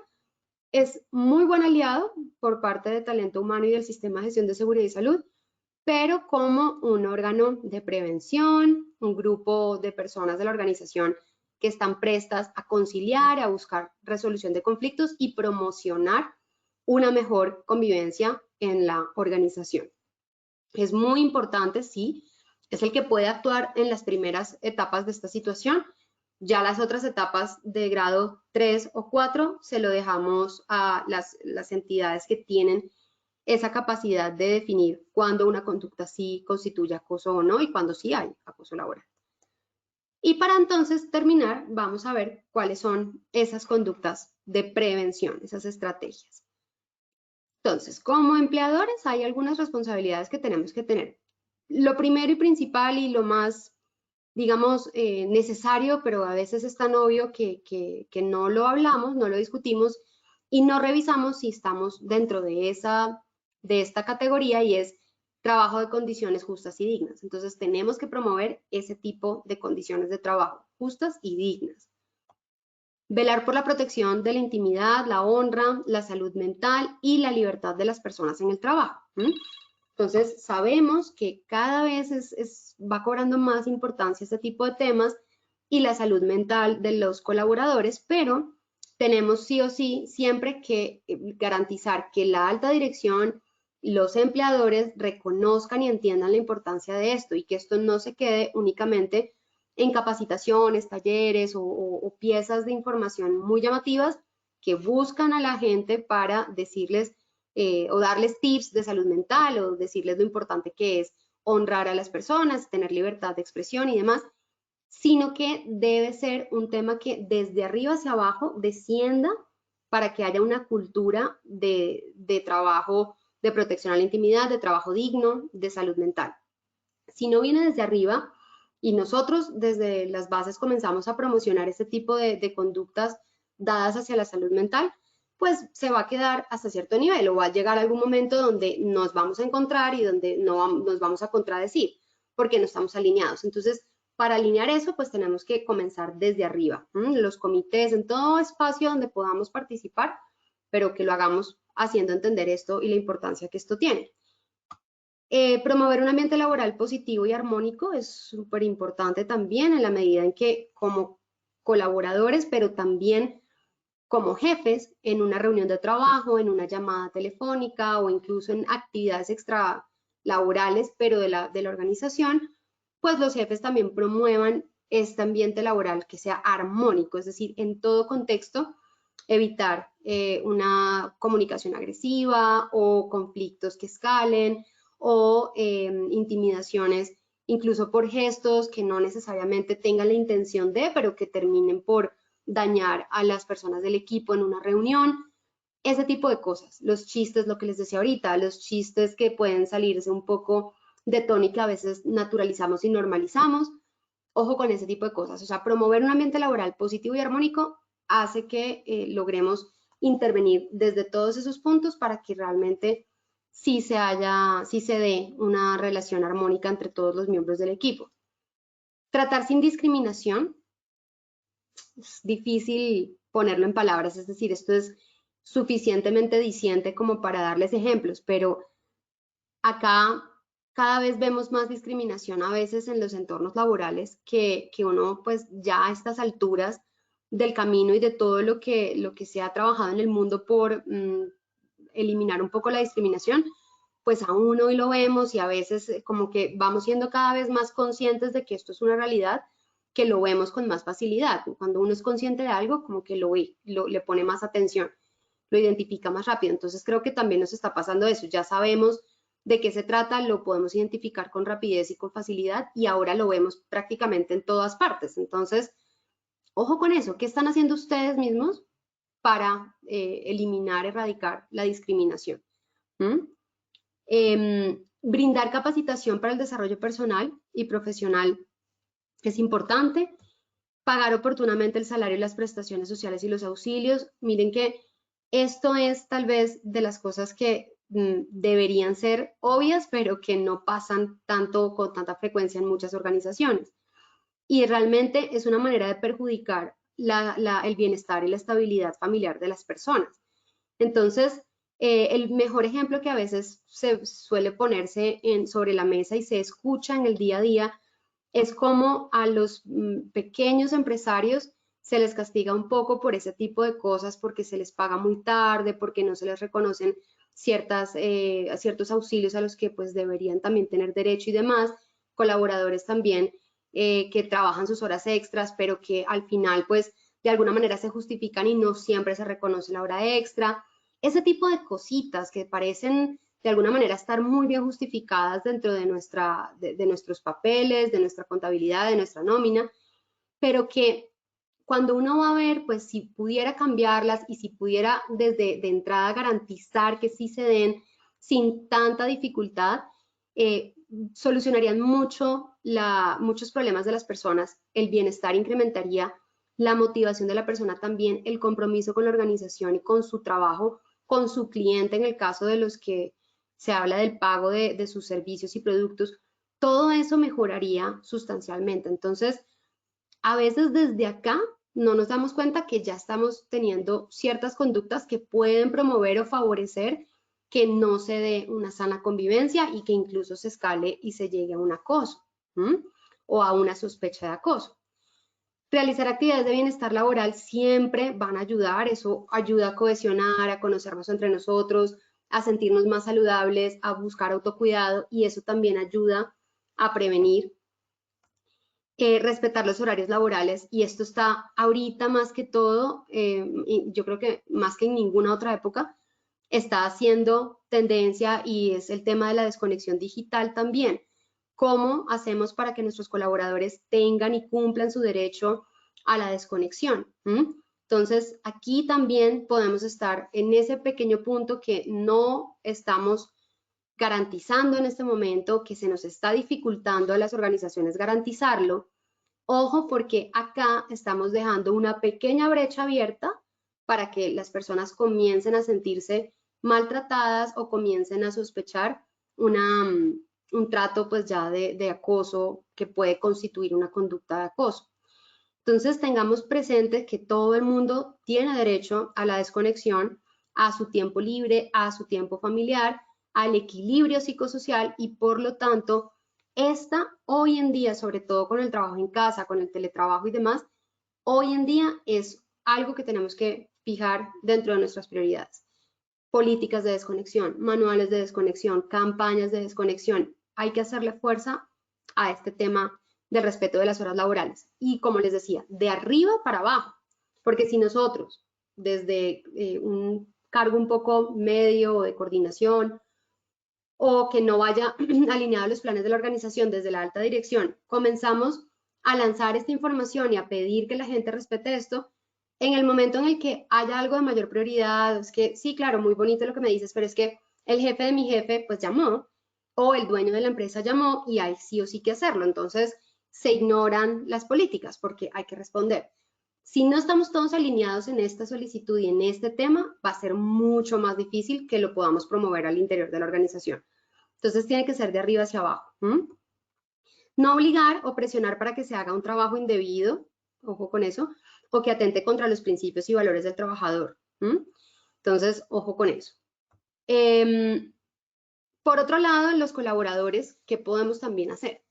es muy buen aliado por parte de talento humano y del Sistema de Gestión de Seguridad y Salud, pero como un órgano de prevención, un grupo de personas de la organización que están prestas a conciliar, a buscar resolución de conflictos y promocionar una mejor convivencia en la organización. Es muy importante, sí, es el que puede actuar en las primeras etapas de esta situación. Ya las otras etapas de grado 3 o 4 se lo dejamos a las entidades que tienen esa capacidad de definir cuándo una conducta sí constituye acoso o no y cuándo sí hay acoso laboral. Y para entonces terminar, vamos a ver cuáles son esas conductas de prevención, esas estrategias. Entonces, como empleadores hay algunas responsabilidades que tenemos que tener. Lo primero y principal y lo más, digamos, necesario, pero a veces es tan obvio que no lo hablamos, no lo discutimos y no revisamos si estamos dentro de esta categoría y es trabajo de condiciones justas y dignas. Entonces tenemos que promover ese tipo de condiciones de trabajo justas y dignas. Velar por la protección de la intimidad, la honra, la salud mental y la libertad de las personas en el trabajo. Entonces sabemos que cada vez va cobrando más importancia este tipo de temas y la salud mental de los colaboradores, pero tenemos sí o sí siempre que garantizar que la alta dirección, los empleadores reconozcan y entiendan la importancia de esto y que esto no se quede únicamente en capacitaciones, talleres o piezas de información muy llamativas que buscan a la gente para decirles o darles tips de salud mental o decirles lo importante que es honrar a las personas, tener libertad de expresión y demás, sino que debe ser un tema que desde arriba hacia abajo descienda para que haya una cultura de trabajo, de protección a la intimidad, de trabajo digno, de salud mental. Si no viene desde arriba y nosotros desde las bases comenzamos a promocionar este tipo de conductas dadas hacia la salud mental, pues se va a quedar hasta cierto nivel o va a llegar algún momento donde nos vamos a encontrar y donde nos vamos a contradecir porque no estamos alineados. Entonces, para alinear eso, pues tenemos que comenzar desde arriba, los comités, en todo espacio donde podamos participar, pero que lo hagamos haciendo entender esto y la importancia que esto tiene. Promover un ambiente laboral positivo y armónico es súper importante también en la medida en que como colaboradores, pero también como jefes, en una reunión de trabajo, en una llamada telefónica o incluso en actividades extralaborales, pero de la organización, pues los jefes también promuevan este ambiente laboral que sea armónico, es decir, en todo contexto, evitar una comunicación agresiva o conflictos que escalen o intimidaciones, incluso por gestos que no necesariamente tengan la intención de, pero que terminen por dañar a las personas del equipo en una reunión, ese tipo de cosas. Los chistes, lo que les decía ahorita, los chistes que pueden salirse un poco de tono y que a veces naturalizamos y normalizamos. Ojo con ese tipo de cosas. O sea, promover un ambiente laboral positivo y armónico hace que logremos intervenir desde todos esos puntos para que realmente sí se dé una relación armónica entre todos los miembros del equipo. Tratar sin discriminación. Es difícil ponerlo en palabras, es decir, esto es suficientemente diciente como para darles ejemplos, pero acá cada vez vemos más discriminación a veces en los entornos laborales que uno pues ya a estas alturas del camino y de todo lo que se ha trabajado en el mundo por eliminar un poco la discriminación, pues aún hoy lo vemos y a veces como que vamos siendo cada vez más conscientes de que esto es una realidad, que lo vemos con más facilidad. Cuando uno es consciente de algo, como que le pone más atención, lo identifica más rápido. Entonces creo que también nos está pasando eso. Ya sabemos de qué se trata, lo podemos identificar con rapidez y con facilidad y ahora lo vemos prácticamente en todas partes. Entonces, ojo con eso. ¿Qué están haciendo ustedes mismos para eliminar, erradicar la discriminación? Brindar capacitación para el desarrollo personal y profesional es importante. Pagar oportunamente el salario y las prestaciones sociales y los auxilios. Miren que esto es tal vez de las cosas que deberían ser obvias, pero que no pasan tanto con tanta frecuencia en muchas organizaciones. Y realmente es una manera de perjudicar el bienestar y la estabilidad familiar de las personas. Entonces, el mejor ejemplo que a veces se suele ponerse sobre la mesa y se escucha en el día a día es como a los pequeños empresarios se les castiga un poco por ese tipo de cosas porque se les paga muy tarde, porque no se les reconocen ciertos auxilios a los que pues deberían también tener derecho y demás, colaboradores también que trabajan sus horas extras, pero que al final pues de alguna manera se justifican y no siempre se reconoce la hora extra. Ese tipo de cositas que parecen de alguna manera estar muy bien justificadas dentro de nuestros papeles, de nuestra contabilidad, de nuestra nómina, pero que cuando uno va a ver, pues si pudiera cambiarlas y si pudiera desde de entrada garantizar que sí se den sin tanta dificultad, solucionarían muchos problemas de las personas, el bienestar incrementaría, la motivación de la persona también, el compromiso con la organización y con su trabajo, con su cliente en el caso de los que se habla del pago de sus servicios y productos, todo eso mejoraría sustancialmente. Entonces, a veces desde acá no nos damos cuenta que ya estamos teniendo ciertas conductas que pueden promover o favorecer que no se dé una sana convivencia y que incluso se escale y se llegue a un acoso o a una sospecha de acoso. Realizar actividades de bienestar laboral siempre van a ayudar, eso ayuda a cohesionar, a conocernos entre nosotros, a sentirnos más saludables, a buscar autocuidado y eso también ayuda a prevenir. Respetar los horarios laborales y esto está ahorita más que todo, yo creo que más que en ninguna otra época, está haciendo tendencia y es el tema de la desconexión digital también. ¿Cómo hacemos para que nuestros colaboradores tengan y cumplan su derecho a la desconexión? Entonces, aquí también podemos estar en ese pequeño punto que no estamos garantizando en este momento, que se nos está dificultando a las organizaciones garantizarlo. Ojo, porque acá estamos dejando una pequeña brecha abierta para que las personas comiencen a sentirse maltratadas o comiencen a sospechar un trato pues ya de acoso que puede constituir una conducta de acoso. Entonces tengamos presente que todo el mundo tiene derecho a la desconexión, a su tiempo libre, a su tiempo familiar, al equilibrio psicosocial y por lo tanto esta hoy en día, sobre todo con el trabajo en casa, con el teletrabajo y demás, hoy en día es algo que tenemos que fijar dentro de nuestras prioridades. Políticas de desconexión, manuales de desconexión, campañas de desconexión. Hay que hacerle fuerza a este tema del respeto de las horas laborales. Y como les decía, de arriba para abajo, porque si nosotros, desde un cargo un poco medio de coordinación, o que no vaya alineado a los planes de la organización desde la alta dirección, comenzamos a lanzar esta información y a pedir que la gente respete esto, en el momento en el que haya algo de mayor prioridad, es que sí, claro, muy bonito lo que me dices, pero es que el jefe de mi jefe pues llamó, o el dueño de la empresa llamó y hay sí o sí que hacerlo, entonces se ignoran las políticas porque hay que responder. Si no estamos todos alineados en esta solicitud y en este tema, va a ser mucho más difícil que lo podamos promover al interior de la organización. Entonces tiene que ser de arriba hacia abajo. No obligar o presionar para que se haga un trabajo indebido, ojo con eso, o que atente contra los principios y valores del trabajador. Entonces, ojo con eso. Por otro lado, los colaboradores, ¿qué podemos también hacer?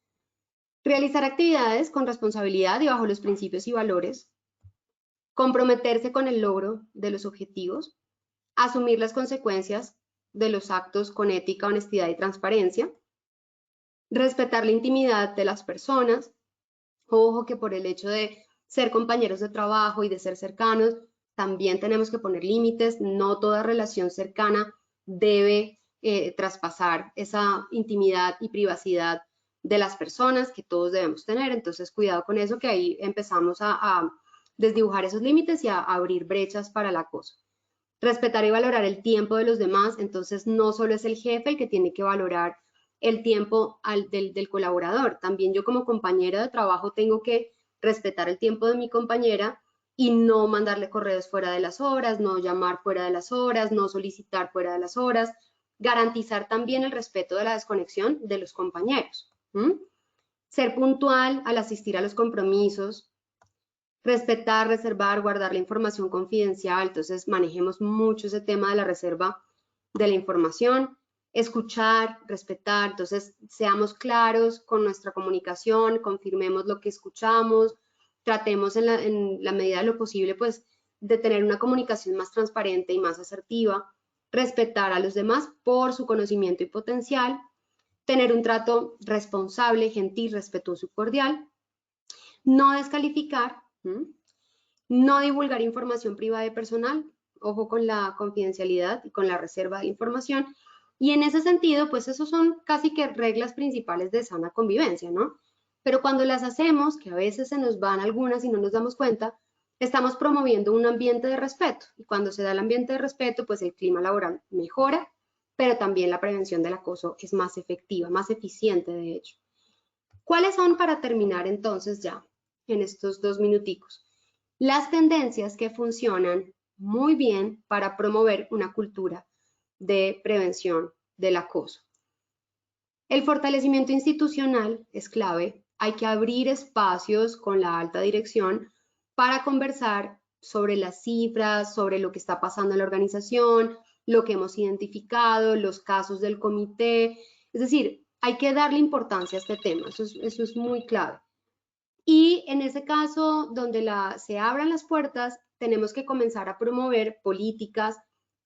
Realizar actividades con responsabilidad y bajo los principios y valores, comprometerse con el logro de los objetivos, asumir las consecuencias de los actos con ética, honestidad y transparencia, respetar la intimidad de las personas. Ojo que por el hecho de ser compañeros de trabajo y de ser cercanos, también tenemos que poner límites. No toda relación cercana debe traspasar esa intimidad y privacidad de las personas que todos debemos tener. Entonces, cuidado con eso, que ahí empezamos a desdibujar esos límites y a abrir brechas para el acoso. Respetar y valorar el tiempo de los demás. Entonces, no solo es el jefe el que tiene que valorar el tiempo del colaborador. También yo como compañera de trabajo tengo que respetar el tiempo de mi compañera y no mandarle correos fuera de las horas, no llamar fuera de las horas, no solicitar fuera de las horas. Garantizar también el respeto de la desconexión de los compañeros. Ser puntual al asistir a los compromisos. Respetar, reservar, guardar la información confidencial. Entonces manejemos mucho ese tema de la reserva de la información. Escuchar, respetar, entonces seamos claros con nuestra comunicación, confirmemos lo que escuchamos, tratemos en la medida de lo posible pues de tener una comunicación más transparente y más asertiva, respetar a los demás por su conocimiento y potencial, tener un trato responsable, gentil, respetuoso y cordial, no descalificar, no divulgar información privada y personal, ojo con la confidencialidad y con la reserva de la información. Y en ese sentido, pues esos son casi que reglas principales de sana convivencia, ¿no? Pero cuando las hacemos, que a veces se nos van algunas y no nos damos cuenta, estamos promoviendo un ambiente de respeto. Y cuando se da el ambiente de respeto, pues el clima laboral mejora, pero también la prevención del acoso es más efectiva, más eficiente, de hecho. ¿Cuáles son, para terminar entonces ya en estos 2 minuticos, las tendencias que funcionan muy bien para promover una cultura de prevención del acoso? El fortalecimiento institucional es clave. Hay que abrir espacios con la alta dirección para conversar sobre las cifras, sobre lo que está pasando en la organización, lo que hemos identificado, los casos del comité. Es decir, hay que darle importancia a este tema. Eso es muy clave. Y en ese caso, donde se abran las puertas, tenemos que comenzar a promover políticas,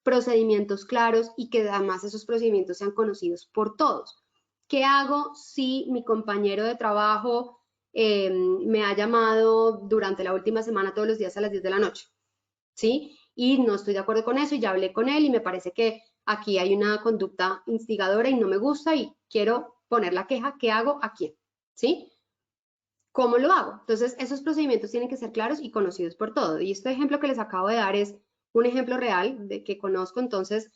procedimientos claros y que además esos procedimientos sean conocidos por todos. ¿Qué hago si mi compañero de trabajo me ha llamado durante la última semana todos los días a las 10 de la noche? ¿Sí? Y no estoy de acuerdo con eso y ya hablé con él y me parece que aquí hay una conducta instigadora y no me gusta y quiero poner la queja. ¿Qué hago? ¿A quién? ¿Sí? ¿Cómo lo hago? Entonces, esos procedimientos tienen que ser claros y conocidos por todo. Y este ejemplo que les acabo de dar es un ejemplo real de que conozco. Entonces,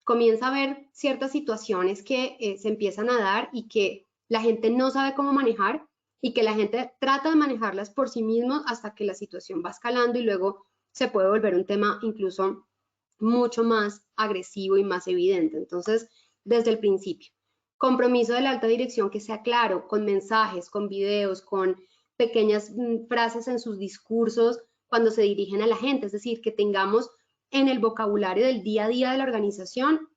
comienza a ver ciertas situaciones que se empiezan a dar y que la gente no sabe cómo manejar y que la gente trata de manejarlas por sí mismo hasta que la situación va escalando y luego se puede volver un tema incluso mucho más agresivo y más evidente. Entonces, desde el principio. Compromiso de la alta dirección que sea claro, con mensajes, con videos, con pequeñas frases en sus discursos cuando se dirigen a la gente, es decir, que tengamos en el vocabulario del día a día de la organización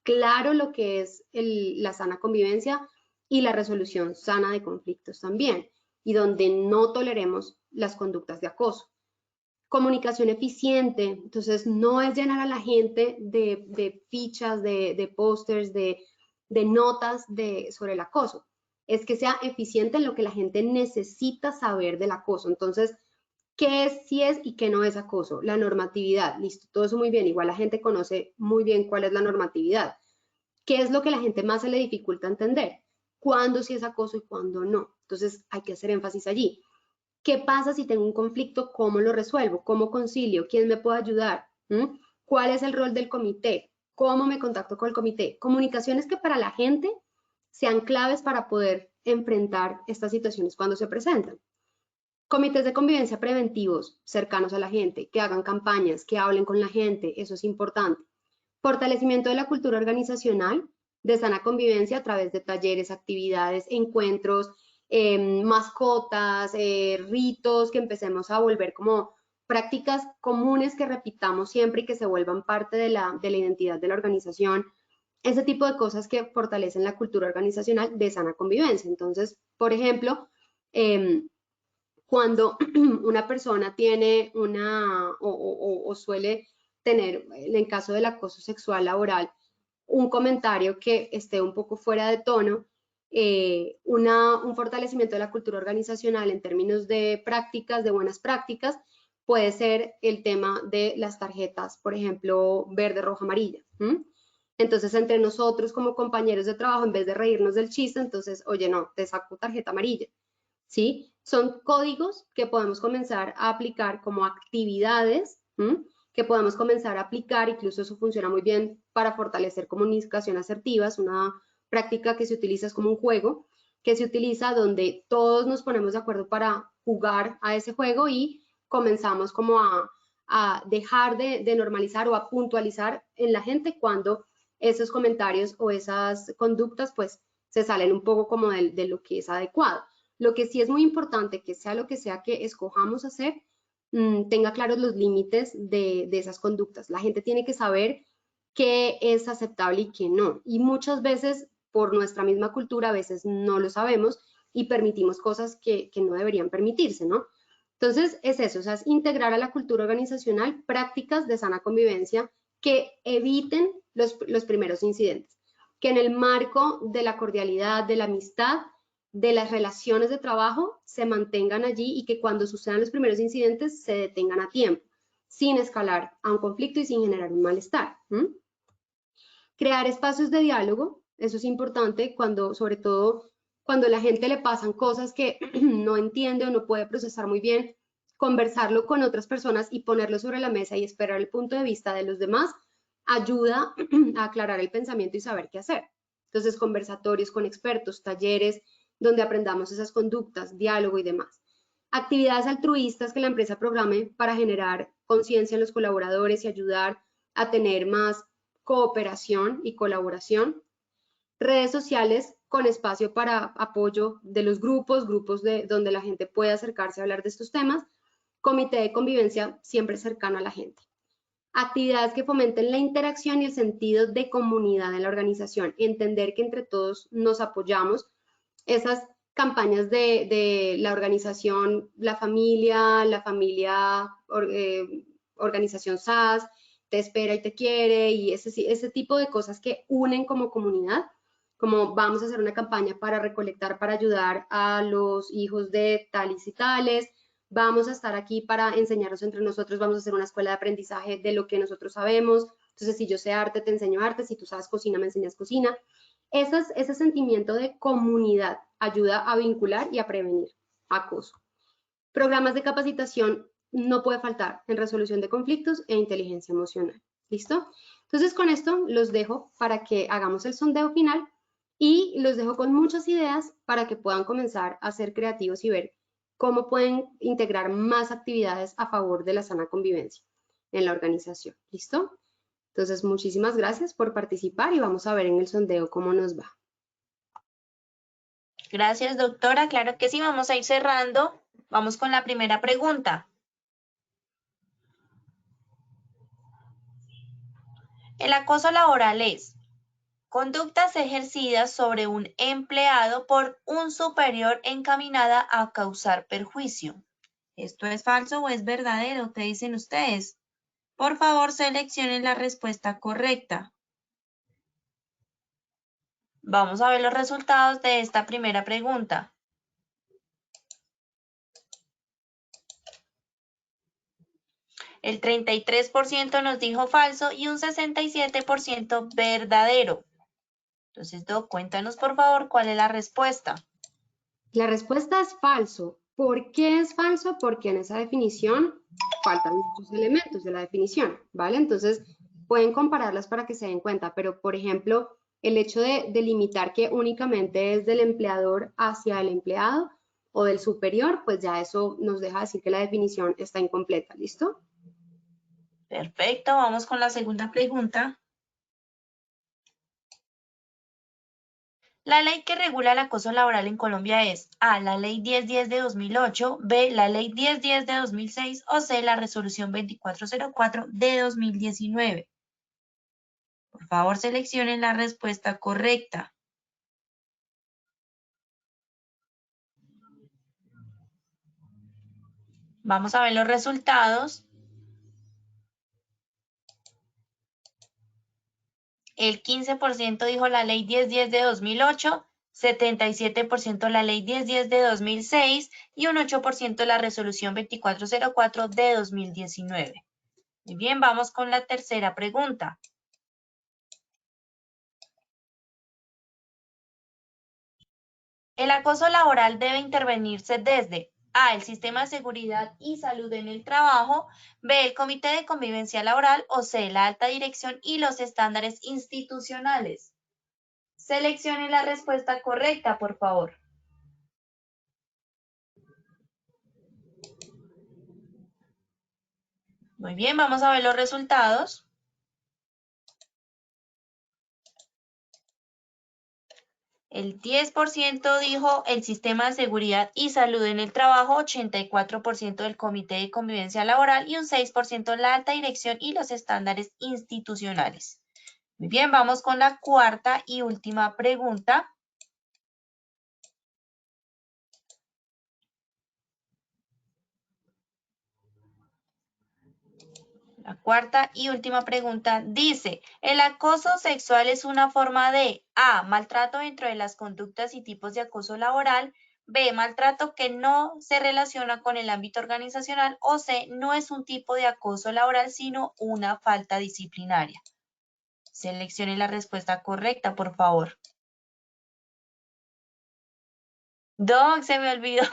claro lo que es la sana convivencia y la resolución sana de conflictos también, y donde no toleremos las conductas de acoso. Comunicación eficiente, entonces no es llenar a la gente de fichas, de pósters, de notas sobre el acoso, es que sea eficiente en lo que la gente necesita saber del acoso. Entonces, ¿qué es, sí es y qué no es acoso? La normatividad, listo, todo eso muy bien, igual la gente conoce muy bien cuál es la normatividad. ¿Qué es lo que a la gente más se le dificulta entender? ¿Cuándo sí es acoso y cuándo no? Entonces, hay que hacer énfasis allí. ¿Qué pasa si tengo un conflicto? ¿Cómo lo resuelvo? ¿Cómo concilio? ¿Quién me puede ayudar? ¿Cuál es el rol del comité? ¿Cómo me contacto con el comité? Comunicaciones que para la gente sean claves para poder enfrentar estas situaciones cuando se presentan. Comités de convivencia preventivos cercanos a la gente, que hagan campañas, que hablen con la gente, eso es importante. Fortalecimiento de la cultura organizacional de sana convivencia a través de talleres, actividades, encuentros, mascotas, ritos, que empecemos a volver como prácticas comunes que repitamos siempre y que se vuelvan parte de la identidad de la organización. Ese tipo de cosas que fortalecen la cultura organizacional de sana convivencia. Entonces, por ejemplo, cuando una persona tiene o suele tener, en caso del acoso sexual laboral, un comentario que esté un poco fuera de tono, un fortalecimiento de la cultura organizacional en términos de prácticas, de buenas prácticas, puede ser el tema de las tarjetas, por ejemplo, verde, roja, amarilla. Entonces, entre nosotros como compañeros de trabajo, en vez de reírnos del chiste, entonces, oye, no, te saco tarjeta amarilla. ¿Sí? Son códigos que podemos comenzar a aplicar como actividades, que podemos comenzar a aplicar, incluso eso funciona muy bien para fortalecer comunicación asertiva, es una práctica que se utiliza, es como un juego, que se utiliza donde todos nos ponemos de acuerdo para jugar a ese juego y comenzamos como a dejar de normalizar o a puntualizar en la gente cuando esos comentarios o esas conductas pues se salen un poco como de lo que es adecuado. Lo que sí es muy importante, que sea lo que sea que escojamos hacer, tenga claros los límites de esas conductas. La gente tiene que saber qué es aceptable y qué no. Y muchas veces, por nuestra misma cultura, a veces no lo sabemos y permitimos cosas que no deberían permitirse, ¿no? Entonces, es eso, o sea, es integrar a la cultura organizacional prácticas de sana convivencia que eviten los primeros incidentes, que en el marco de la cordialidad, de la amistad, de las relaciones de trabajo se mantengan allí y que cuando sucedan los primeros incidentes se detengan a tiempo, sin escalar a un conflicto y sin generar un malestar. Crear espacios de diálogo, eso es importante cuando, sobre todo, cuando a la gente le pasan cosas que no entiende o no puede procesar muy bien, conversarlo con otras personas y ponerlo sobre la mesa y esperar el punto de vista de los demás ayuda a aclarar el pensamiento y saber qué hacer. Entonces, conversatorios con expertos, talleres, donde aprendamos esas conductas, diálogo y demás. Actividades altruistas que la empresa programe para generar conciencia en los colaboradores y ayudar a tener más cooperación y colaboración. Redes sociales con espacio para apoyo de los grupos donde la gente puede acercarse a hablar de estos temas. Comité de convivencia siempre cercano a la gente. Actividades que fomenten la interacción y el sentido de comunidad en la organización. Entender que entre todos nos apoyamos. Esas campañas de la organización, la familia organización SAS, te espera y te quiere, y ese tipo de cosas que unen como comunidad, como vamos a hacer una campaña para recolectar, para ayudar a los hijos de tales y tales, vamos a estar aquí para enseñarnos entre nosotros, vamos a hacer una escuela de aprendizaje de lo que nosotros sabemos. Entonces, si yo sé arte, te enseño arte, si tú sabes cocina, me enseñas cocina. Ese sentimiento de comunidad ayuda a vincular y a prevenir acoso. Programas de capacitación no puede faltar en resolución de conflictos e inteligencia emocional. ¿Listo? Entonces, con esto los dejo para que hagamos el sondeo final y los dejo con muchas ideas para que puedan comenzar a ser creativos y ver cómo pueden integrar más actividades a favor de la sana convivencia en la organización. ¿Listo? Entonces, muchísimas gracias por participar y vamos a ver en el sondeo cómo nos va. Gracias, doctora. Claro que sí, vamos a ir cerrando. Vamos con la primera pregunta. El acoso laboral es conductas ejercidas sobre un empleado por un superior encaminada a causar perjuicio. ¿Esto es falso o es verdadero? ¿Qué dicen ustedes? Por favor, seleccionen la respuesta correcta. Vamos a ver los resultados de esta primera pregunta. El 33% nos dijo falso y un 67% verdadero. Entonces, Doc, cuéntanos por favor cuál es la respuesta. La respuesta es falso. ¿Por qué es falso? Porque en esa definición faltan muchos elementos de la definición, ¿vale? Entonces, pueden compararlas para que se den cuenta, pero, por ejemplo, el hecho de delimitar que únicamente es del empleador hacia el empleado o del superior, pues ya eso nos deja decir que la definición está incompleta, ¿listo? Perfecto, vamos con la segunda pregunta. La ley que regula el acoso laboral en Colombia es A, la ley 1010 de 2008, B, la ley 1010 de 2006 o C, la resolución 2404 de 2019. Por favor, seleccionen la respuesta correcta. Vamos a ver los resultados. El 15% dijo la ley 1010 de 2008, 77% la ley 1010 de 2006 y un 8% la resolución 2404 de 2019. Muy bien, vamos con la tercera pregunta. El acoso laboral debe intervenirse desde A, el sistema de seguridad y salud en el trabajo, B, el comité de convivencia laboral o C, la alta dirección y los estándares institucionales. Seleccione la respuesta correcta, por favor. Muy bien, vamos a ver los resultados. El 10% dijo el sistema de seguridad y salud en el trabajo, 84% del comité de convivencia laboral y un 6% la alta dirección y los estándares institucionales. Muy bien, vamos con la cuarta y última pregunta. La cuarta y última pregunta dice, el acoso sexual es una forma de A, maltrato dentro de las conductas y tipos de acoso laboral, B, maltrato que no se relaciona con el ámbito organizacional o C, no es un tipo de acoso laboral, sino una falta disciplinaria. Seleccione la respuesta correcta, por favor. Doc, se me olvidó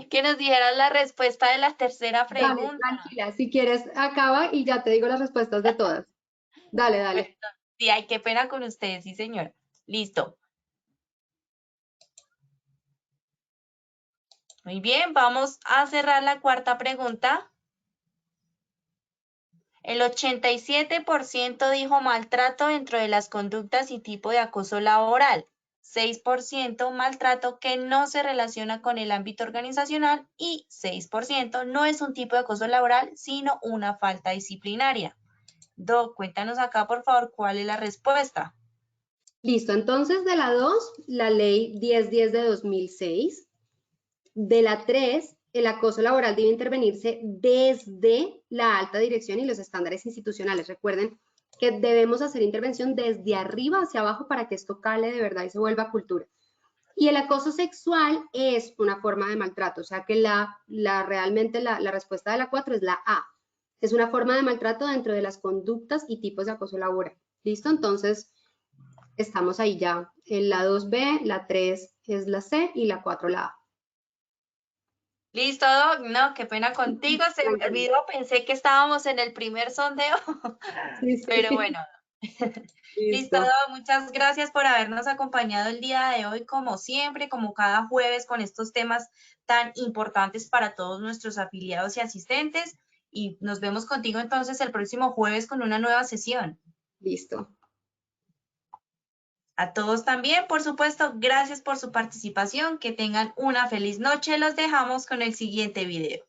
que nos dieras la respuesta de la tercera pregunta. Dale, tranquila, si quieres acaba y ya te digo las respuestas de todas. Dale, dale. Sí, ay, qué pena con ustedes, sí, señora. Listo. Muy bien, vamos a cerrar la cuarta pregunta. El 87% dijo maltrato dentro de las conductas y tipo de acoso laboral. 6% maltrato que no se relaciona con el ámbito organizacional y 6% no es un tipo de acoso laboral, sino una falta disciplinaria. Doc, cuéntanos acá, por favor, cuál es la respuesta. Listo, entonces de la 2, la ley 1010 de 2006. De la 3, el acoso laboral debe intervenirse desde la alta dirección y los estándares institucionales. Recuerden que debemos hacer intervención desde arriba hacia abajo para que esto cale de verdad y se vuelva cultura. Y el acoso sexual es una forma de maltrato, o sea que realmente la respuesta de la 4 es la A. Es una forma de maltrato dentro de las conductas y tipos de acoso laboral. ¿Listo? Entonces, estamos ahí ya. En la 2B, la 3 es la C y la 4 la A. Listo, Doc. No, qué pena contigo. Se me olvidó, pensé que estábamos en el primer sondeo. Sí, sí. Pero bueno. Listo, Listo. Doc. Muchas gracias por habernos acompañado el día de hoy, como siempre, como cada jueves, con estos temas tan importantes para todos nuestros afiliados y asistentes. Y nos vemos contigo entonces el próximo jueves con una nueva sesión. Listo. A todos también, por supuesto, gracias por su participación. Que tengan una feliz noche. Los dejamos con el siguiente video.